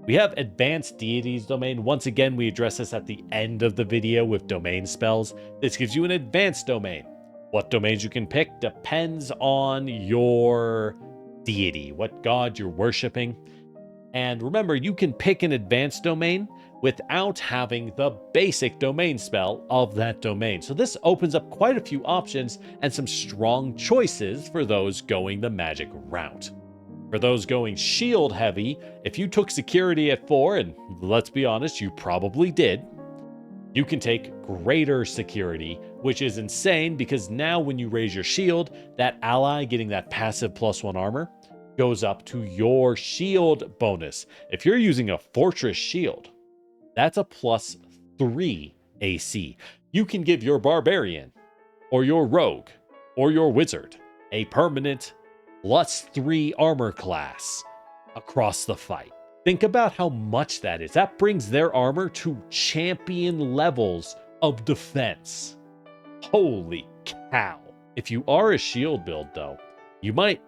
We have Advanced Deities domain. Once again, we address this at the end of the video with domain spells. This gives you an advanced domain. What domains you can pick depends on your deity, what god you're worshiping. And remember, you can pick an advanced domain without having the basic domain spell of that domain. So this opens up quite a few options and some strong choices for those going the magic route. For those going shield heavy, if you took security at 4, and let's be honest, you probably did, you can take greater security, which is insane because now when you raise your shield, that ally getting that passive +1 armor goes up to your shield bonus. If you're using a fortress shield, that's a +3 AC. You can give your barbarian or your rogue or your wizard a permanent +3 armor class across the fight. Think about how much that is. That brings their armor to champion levels of defense. Holy cow. If you are a shield build though, you might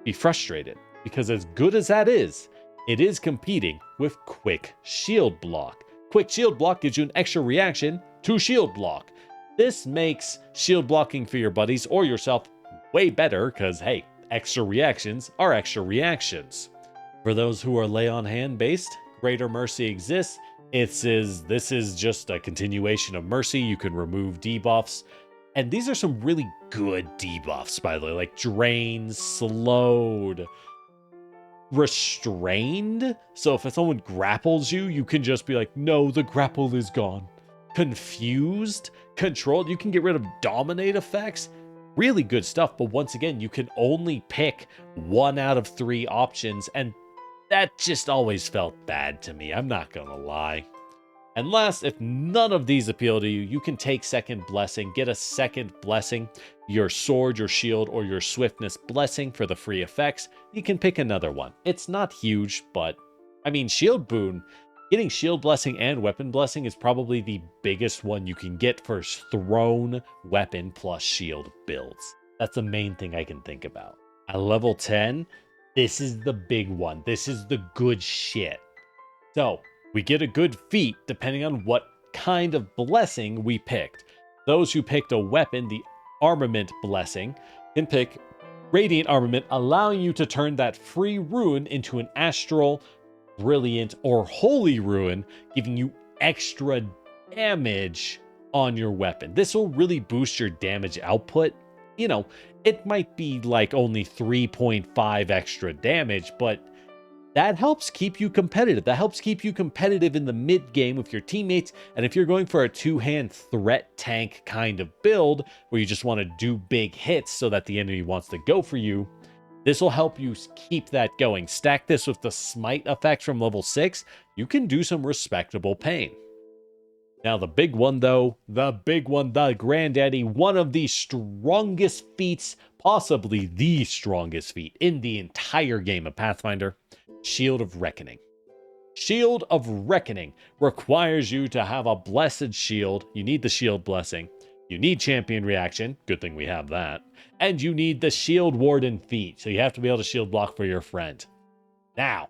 be frustrated because as good as that is, it is competing with Quick Shield Block. Quick Shield Block gives you an extra reaction to Shield Block. This makes shield blocking for your buddies or yourself way better because, hey, extra reactions are extra reactions. For those who are lay on hand based, Greater Mercy exists. This is just a continuation of Mercy. You can remove debuffs. And these are some really good debuffs, by the way, like Drained, Slowed, Restrained. So if someone grapples you, you can just be like, no, the grapple is gone. Confused, Controlled. You can get rid of Dominate effects. Really good stuff, but once again, you can only pick 1 out of 3 options, and that just always felt bad to me, I'm not gonna lie. And last, if none of these appeal to you, you can take Second Blessing, get a second blessing, your sword, your shield, or your swiftness blessing for the free effects. You can pick another one. It's not huge, but I mean, shield boon, getting shield blessing and weapon blessing is probably the biggest one you can get for throne, weapon, plus shield builds. That's the main thing I can think about. At level 10, this is the big one. This is the good shit. So, we get a good feat depending on what kind of blessing we picked. Those who picked a weapon, the armament blessing, can pick Radiant Armament, allowing you to turn that free rune into an astral, brilliant, or holy rune, giving you extra damage on your weapon. This will really boost your damage output. You know, it might be like only 3.5 extra damage, but that helps keep you competitive. That helps keep you competitive in the mid game with your teammates. And if you're going for a two-hand threat tank kind of build where you just want to do big hits so that the enemy wants to go for you, this will help you keep that going. Stack this with the smite effect from level 6, you can do some respectable pain. Now the big one though, the granddaddy, one of the strongest feats, possibly the strongest feat in the entire game of Pathfinder, Shield of Reckoning. Shield of Reckoning requires you to have a blessed shield. You need the shield blessing. You need champion reaction. Good thing we have that. And you need the shield warden feat. So you have to be able to shield block for your friend. Now,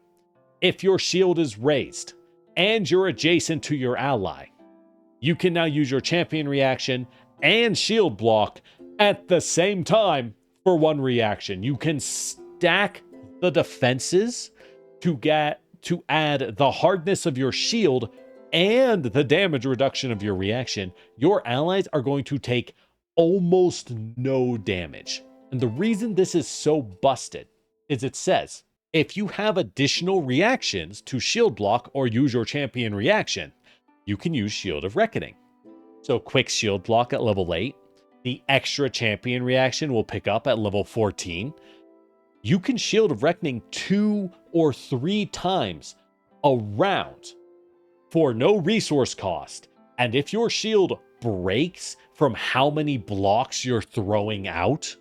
if your shield is raised and you're adjacent to your ally, you can now use your champion reaction and shield block at the same time for one reaction. You can stack the defenses to add the hardness of your shield and the damage reduction of your reaction. Your allies are going to take almost no damage. And the reason this is so busted is it says, if you have additional reactions to shield block or use your champion reaction, you can use Shield of Reckoning. So quick shield block at level 8, the extra champion reaction will pick up at level 14. You can Shield of Reckoning 2 or 3 times a round for no resource cost. And if your shield breaks from how many blocks you're throwing out,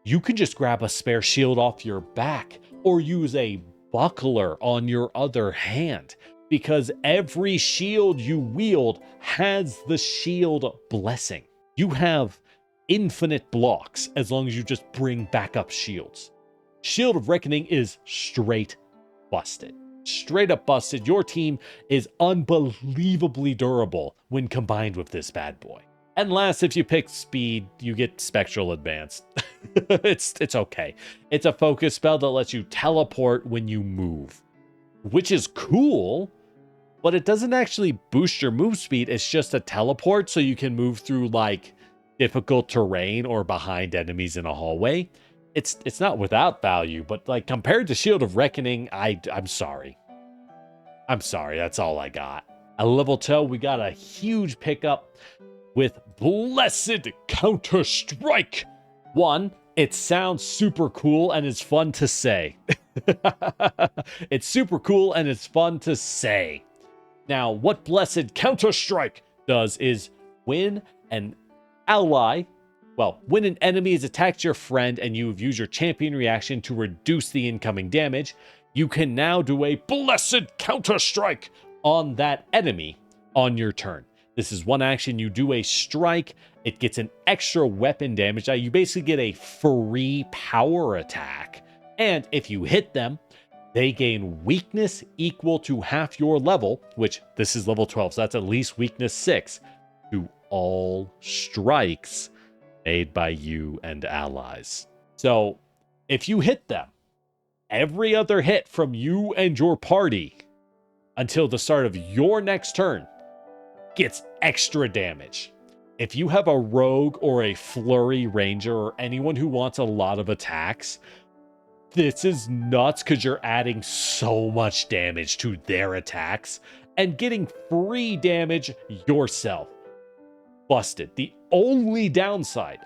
you can just grab a spare shield off your back or use a buckler on your other hand, because every shield you wield has the shield blessing. You have infinite blocks as long as you just bring backup shields. Shield of Reckoning is straight busted. Straight up busted. Your team is unbelievably durable when combined with this bad boy. And last, if you pick speed, you get Spectral Advance. It's okay. It's a focus spell that lets you teleport when you move, which is cool, but it doesn't actually boost your move speed. It's just a teleport so you can move through like difficult terrain or behind enemies in a hallway. It's not without value, but like compared to Shield of Reckoning, I'm sorry. I'm sorry, that's all I got. At level 2, we got a huge pickup with Blessed Counter-Strike. 1, it sounds super cool and is fun to say. It's super cool and it's fun to say. Now, what Blessed Counter-Strike does is when an enemy has attacked your friend and you've used your champion reaction to reduce the incoming damage, you can now do a Blessed Counter-Strike on that enemy on your turn. This is one action. You do a strike. It gets an extra weapon damage. Now, you basically get a free power attack. And if you hit them, they gain weakness equal to half your level, which this is level 12, so that's at least weakness 6, to all strikes made by you and allies. So if you hit them, every other hit from you and your party until the start of your next turn gets extra damage. If you have a rogue or a flurry ranger or anyone who wants a lot of attacks, this is nuts because you're adding so much damage to their attacks and getting free damage yourself. Busted. The only downside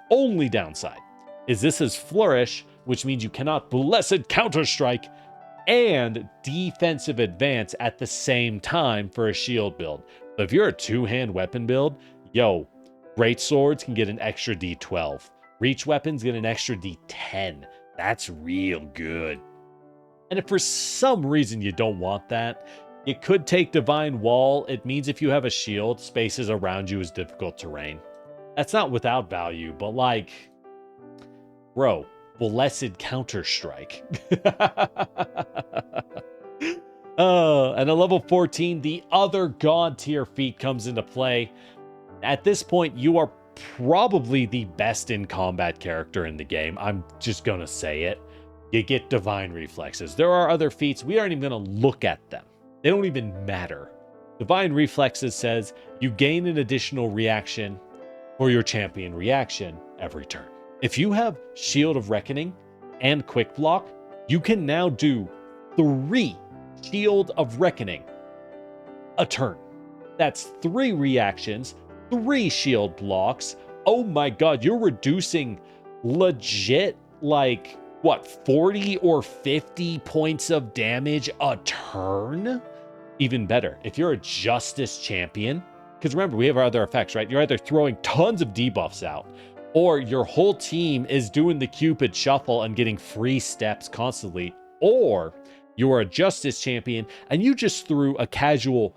is this is Flourish, which means you cannot Blessed Counter-Strike and Defensive Advance at the same time for a shield build. So if you're a two-hand weapon build, great swords can get an extra D12. Reach weapons get an extra D10. That's real good. And if for some reason you don't want that, you could take Divine Wall. It means if you have a shield, spaces around you is difficult terrain. That's not without value, but like, bro, Blessed Counter-Strike. And at level 14, the other God tier feat comes into play. At this point, you are probably the best in combat character in the game. I'm just gonna say it. You get Divine Reflexes. There are other feats. We aren't even gonna look at them. They don't even matter. Divine Reflexes says you gain an additional reaction for your champion reaction every turn. If you have Shield of Reckoning and Quick Block, you can now do 3 Shield of Reckoning. A turn. That's 3 reactions, 3 shield blocks. Oh my god, you're reducing legit, like, what, 40 or 50 points of damage a turn? Even better, if you're a Justice champion, because remember, we have our other effects, right? You're either throwing tons of debuffs out, or your whole team is doing the Cupid shuffle and getting free steps constantly, or you're a Justice champion and you just threw a casual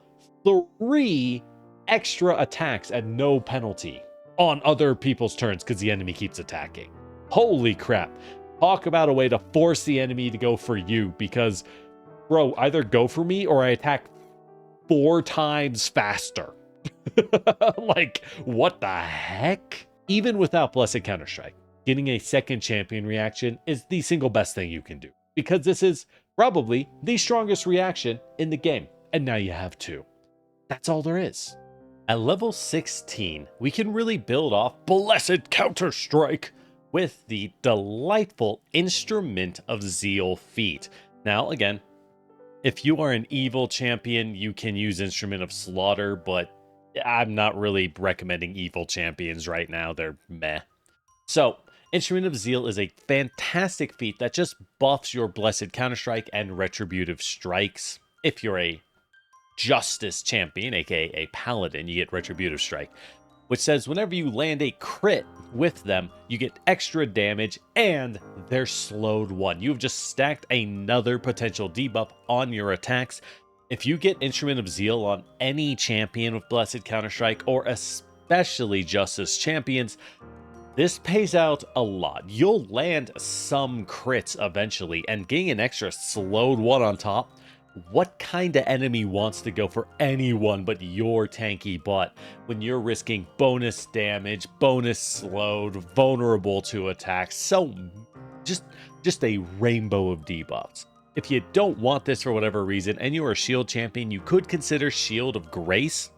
3 extra attacks at no penalty on other people's turns because the enemy keeps attacking. Holy crap. Talk about a way to force the enemy to go for you, because, bro, either go for me or I attack 4 times faster. Like, what the heck? Even without Blessed Counter-Strike, getting a second champion reaction is the single best thing you can do, because this is probably the strongest reaction in the game, and now you have 2. That's all there is. At level 16, we can really build off Blessed Counter-Strike with the delightful Instrument of Zeal feat. Now, again, if you are an evil champion, you can use Instrument of Slaughter, but I'm not really recommending evil champions right now. They're meh. So, Instrument of Zeal is a fantastic feat that just buffs your Blessed Counter-Strike and Retributive Strikes. If you're a Justice champion, aka a Paladin, you get Retributive Strike, which says whenever you land a crit with them, you get extra damage and they're slowed 1. You've just stacked another potential debuff on your attacks. If you get Instrument of Zeal on any champion with Blessed Counter-Strike, or especially Justice champions, this pays out a lot. You'll land some crits eventually, and getting an extra slowed 1 on top, what kind of enemy wants to go for anyone but your tanky butt when you're risking bonus damage, bonus slowed, vulnerable to attacks? So just a rainbow of debuffs. If you don't want this for whatever reason and you're a shield champion, you could consider Shield of Grace.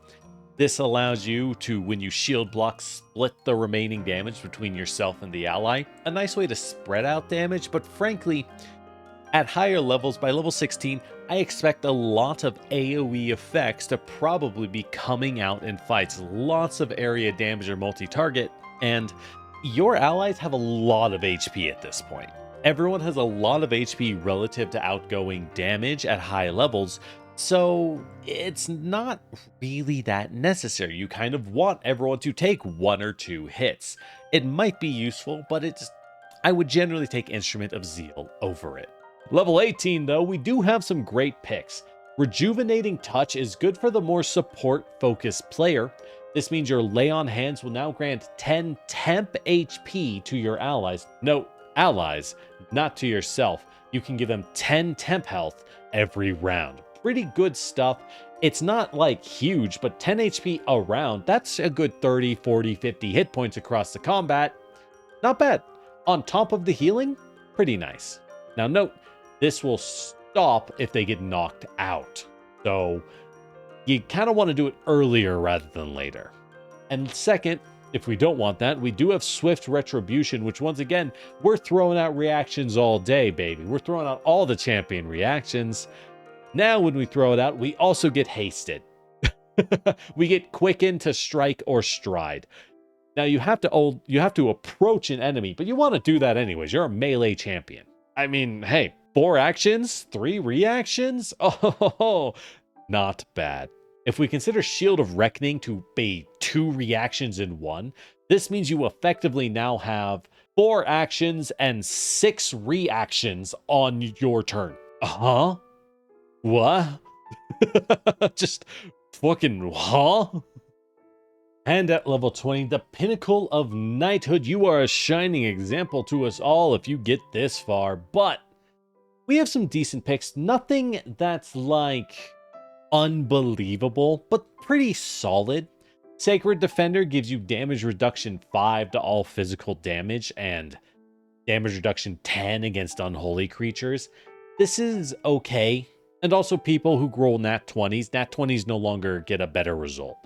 This allows you to, when you shield block, split the remaining damage between yourself and the ally. A nice way to spread out damage, but frankly, at higher levels, by level 16, I expect a lot of AoE effects to probably be coming out in fights. Lots of area damage or multi-target, and your allies have a lot of HP at this point. Everyone has a lot of HP relative to outgoing damage at high levels, so it's not really that necessary. You kind of want everyone to take 1 or 2 hits. It might be useful, but I would generally take Instrument of Zeal over it. Level 18, though, we do have some great picks. Rejuvenating Touch is good for the more support-focused player. This means your Lay on Hands will now grant 10 temp HP to your allies. Note, allies, not to yourself. You can give them 10 temp health every round. Pretty good stuff. It's not like huge, but 10 HP a round, that's a good 30, 40, 50 hit points across the combat. Not bad. On top of the healing, pretty nice. Now note, this will stop if they get knocked out. So you kind of want to do it earlier rather than later. And second, if we don't want that, we do have Swift Retribution, which once again, we're throwing out reactions all day, baby. We're throwing out all the champion reactions. Now when we throw it out, we also get hasted. We get quickened to strike or stride. Now you have to approach an enemy, but you want to do that anyways. You're a melee champion. I mean, hey, 4 actions, 3 reactions? Oh, not bad. If we consider Shield of Reckoning to be 2 reactions in 1, this means you effectively now have 4 actions and 6 reactions on your turn. Huh? What? Just fucking huh? And at level 20, the pinnacle of knighthood. You are a shining example to us all if you get this far, but we have some decent picks. Nothing that's like unbelievable, but pretty solid. Sacred Defender gives you damage reduction 5 to all physical damage and damage reduction 10 against unholy creatures. This is okay. And also people who roll nat 20s. Nat 20s no longer get a better result.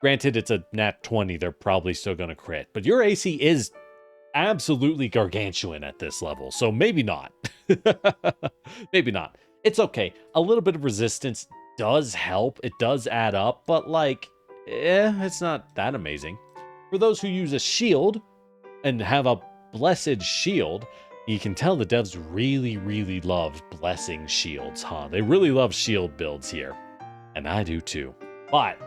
Granted, it's a nat 20, they're probably still going to crit. But your AC is absolutely gargantuan at this level, so maybe not. Maybe not. It's okay. A little bit of resistance does help. It does add up, but like, it's not that amazing. For those who use a shield and have a blessed shield, you can tell the devs really, really love blessing shields, huh? They really love shield builds here. And I do too. But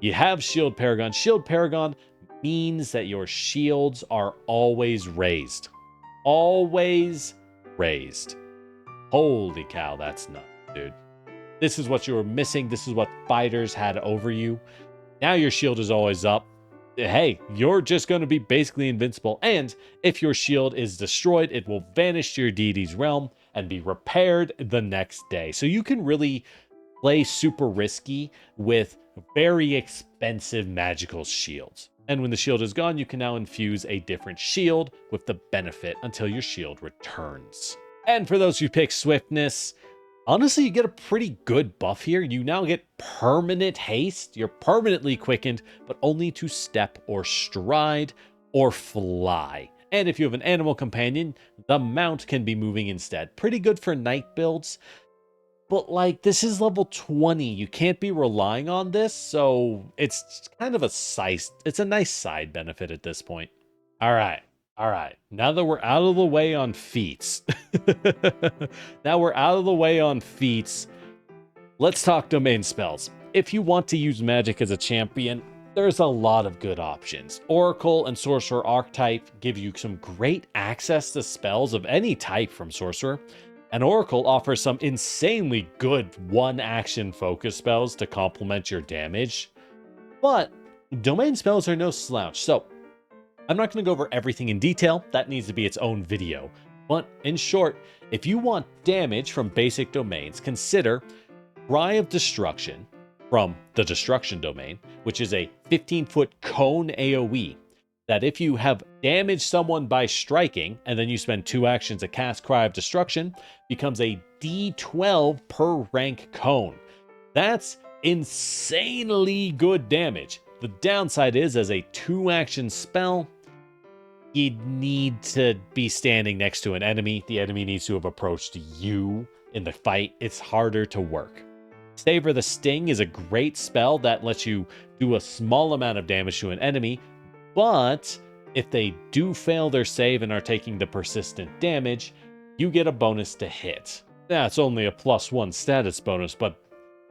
you have Shield Paragon. Shield Paragon means that your shields are always raised. Always raised. Holy cow, that's nuts, dude. This is what you were missing. This is what fighters had over you. Now your shield is always up. Hey, you're just going to be basically invincible. And if your shield is destroyed, it will vanish to your deity's realm and be repaired the next day. So you can really play super risky with very expensive magical shields. And when the shield is gone, you can now infuse a different shield with the benefit until your shield returns. And for those who pick swiftness, honestly, you get a pretty good buff here. You now get permanent haste. You're permanently quickened, but only to step or stride or fly. And if you have an animal companion, the mount can be moving instead. Pretty good for night builds. But like, this is level 20. You can't be relying on this, so it's kind of it's a nice side benefit at this point. All right. Now that we're out of the way on feats, let's talk domain spells. If you want to use magic as a champion, there's a lot of good options. Oracle and Sorcerer archetype give you some great access to spells of any type from Sorcerer. And Oracle offers some insanely good one-action focus spells to complement your damage. But domain spells are no slouch, so I'm not going to go over everything in detail. That needs to be its own video. But in short, if you want damage from basic domains, consider Cry of Destruction from the Destruction domain, which is a 15-foot cone AoE. That if you have damaged someone by striking, and then you spend 2 actions to cast Cry of Destruction, becomes a D12 per rank cone. That's insanely good damage. The downside is, as a 2-action spell, you'd need to be standing next to an enemy. The enemy needs to have approached you in the fight. It's harder to work. Savor the Sting is a great spell that lets you do a small amount of damage to an enemy, but if they do fail their save and are taking the persistent damage, you get a bonus to hit. That's only a +1 status bonus, but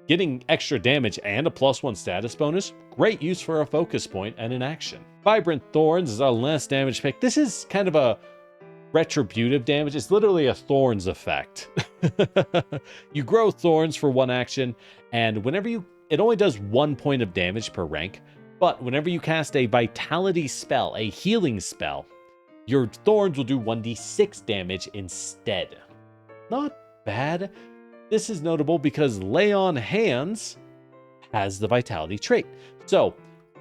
getting extra damage and a +1 status bonus, great use for a focus point and an action. Vibrant Thorns is our last damage pick. This is kind of a retributive damage. It's literally a Thorns effect. You grow Thorns for 1 action, and it only does 1 point of damage per rank. But whenever you cast a vitality spell, a healing spell, your Thorns will do 1d6 damage instead. Not bad. This is notable because Lay on Hands has the vitality trait. So,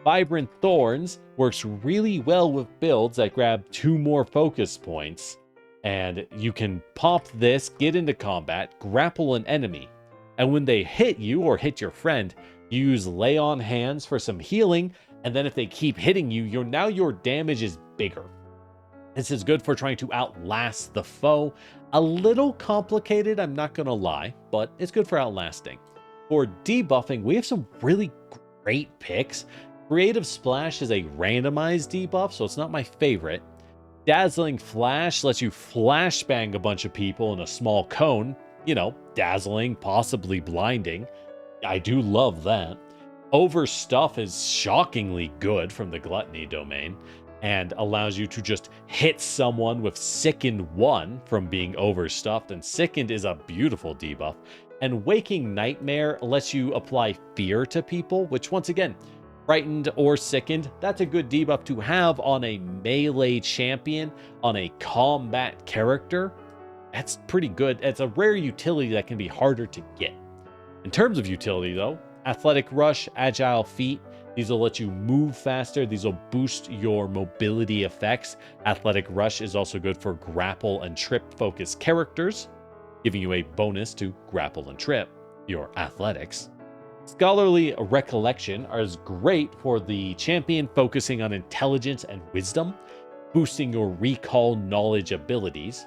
Vibrant Thorns works really well with builds that grab 2 more focus points, and you can pop this, get into combat, grapple an enemy, and when they hit you or hit your friend, you use Lay on Hands for some healing, and then if they keep hitting you, your damage is bigger. This is good for trying to outlast the foe. A little complicated, I'm not gonna lie, but it's good for outlasting. For debuffing, we have some really great picks. Creative Splash is a randomized debuff, so it's not my favorite. Dazzling Flash lets you flashbang a bunch of people in a small cone. You know, dazzling, possibly blinding. I do love that. Overstuff is shockingly good from the Gluttony domain and allows you to just hit someone with Sickened 1 from being overstuffed, and Sickened is a beautiful debuff. And Waking Nightmare lets you apply fear to people, which once again, frightened or sickened, that's a good debuff to have on a melee champion, on a combat character. That's pretty good. It's a rare utility that can be harder to get. In terms of utility though, Athletic Rush, Agile Feet, these will let you move faster. These will boost your mobility effects. Athletic Rush is also good for grapple and trip focused characters, giving you a bonus to grapple and trip your athletics. Scholarly Recollection is great for the champion focusing on intelligence and wisdom, boosting your recall knowledge abilities.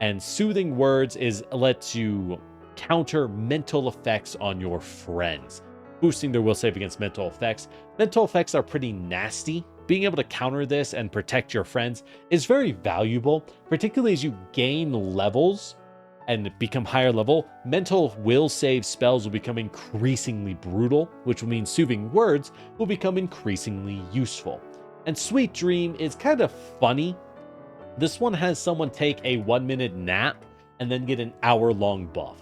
And Soothing Words lets you counter mental effects on your friends, boosting their will save against mental effects. Mental effects are pretty nasty. Being able to counter this and protect your friends is very valuable, particularly as you gain levels and become higher level. Mental will save spells will become increasingly brutal, which will mean soothing words will become increasingly useful. And Sweet Dream is kind of funny. This one has someone take a 1-minute nap and then get an hour-long buff.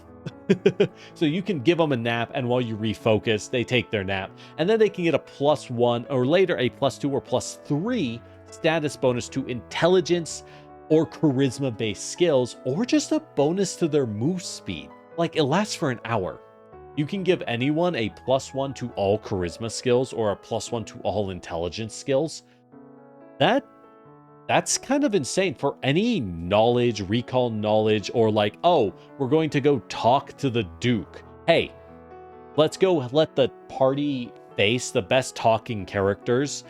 So you can give them a nap, and while you refocus, they take their nap, and then they can get a +1 or later a +2 or +3 status bonus to intelligence or charisma based skills, or just a bonus to their move speed. Like, it lasts for an hour. You can give anyone a +1 to all charisma skills or a +1 to all intelligence skills. That's kind of insane for any knowledge, recall knowledge, or like, oh, we're going to go talk to the Duke. Hey, let's go let the party face the best talking characters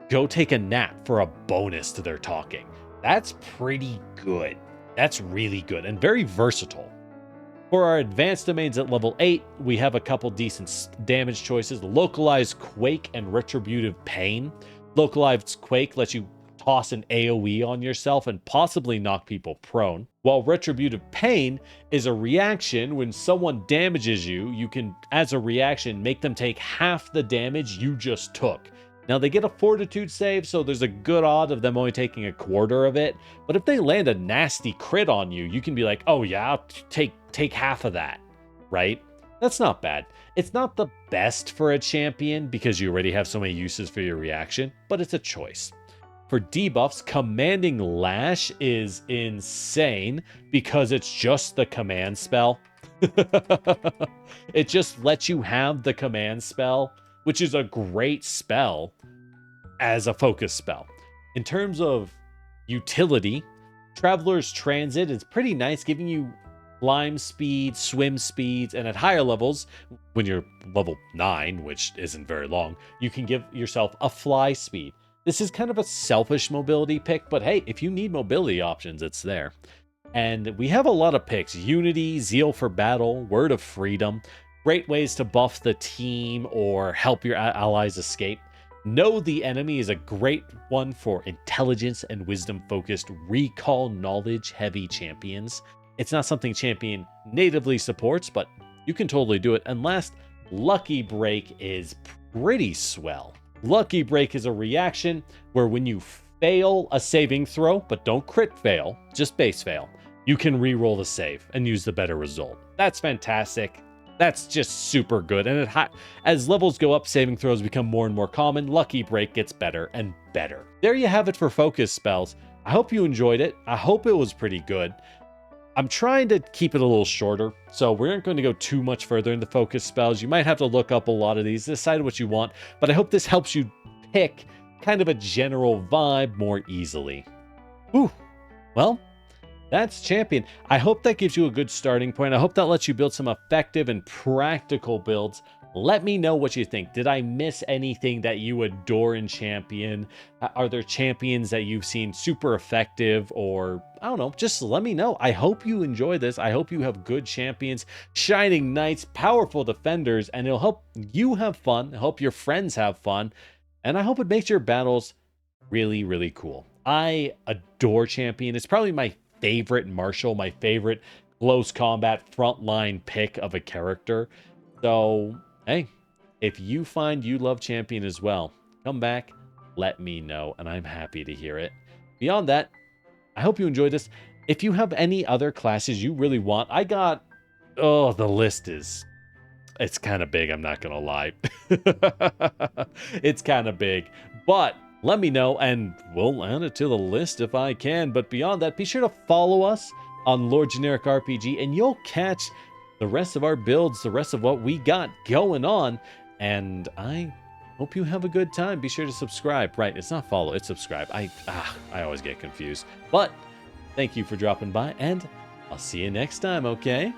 go take a nap for a bonus to their talking. That's pretty good. That's really good and very versatile. For our advanced domains at level 8, we have a couple decent damage choices. Localized Quake and Retributive Pain. Localized Quake lets you toss an AoE on yourself and possibly knock people prone, while Retributive Pain is a reaction. When someone damages you, you can, as a reaction, make them take half the damage you just took. Now, they get a fortitude save, so there's a good odd of them only taking a quarter of it, but if they land a nasty crit on you, you can be like, oh yeah, I'll take half of that, right? That's not bad. It's not the best for a champion because you already have so many uses for your reaction, but it's a choice. For debuffs, Commanding Lash is insane because it's just the command spell. It just lets you have the command spell, which is a great spell as a focus spell. In terms of utility, Traveler's Transit is pretty nice, giving you climb speed, swim speeds, and at higher levels, when you're level 9, which isn't very long, you can give yourself a fly speed. This is kind of a selfish mobility pick, but hey, if you need mobility options, it's there. And we have a lot of picks. Unity, Zeal for Battle, Word of Freedom. Great ways to buff the team or help your allies escape. Know the Enemy is a great one for intelligence and wisdom-focused, recall knowledge-heavy champions. It's not something Champion natively supports, but you can totally do it. And last, Lucky Break is pretty swell. Lucky Break is a reaction where when you fail a saving throw, but don't crit fail, just base fail, you can re-roll the save and use the better result. That's fantastic. That's just super good. And as levels go up, saving throws become more and more common. Lucky Break gets better and better. There you have it for focus spells. I hope you enjoyed it. I hope it was pretty good. I'm trying to keep it a little shorter, so we aren't going to go too much further into focus spells. You might have to look up a lot of these, decide what you want, but I hope this helps you pick kind of a general vibe more easily. Whew. Well, that's Champion. I hope that gives you a good starting point. I hope that lets you build some effective and practical builds. Let me know what you think. Did I miss anything that you adore in Champion? Are there champions that you've seen super effective, or I don't know, just let me know. I hope you enjoy this. I hope you have good champions, shining knights, powerful defenders, and it'll help you have fun, help your friends have fun, and I hope it makes your battles really, really cool. I adore Champion. It's probably my favorite martial, my favorite close combat frontline pick of a character. So hey, if you find you love Champion as well, come back, let me know, and I'm happy to hear it. Beyond that, I hope you enjoyed this. If you have any other classes you really want, the list it's kind of big, I'm not gonna lie. It's kind of big, but let me know, and we'll add it to the list if I can. But beyond that, be sure to follow us on Lord Generic RPG, and you'll catch the rest of our builds, the rest of what we got going on, and I hope you have a good time. Be sure to subscribe. Right, it's not follow, it's subscribe. I always get confused. But thank you for dropping by, and I'll see you next time, okay?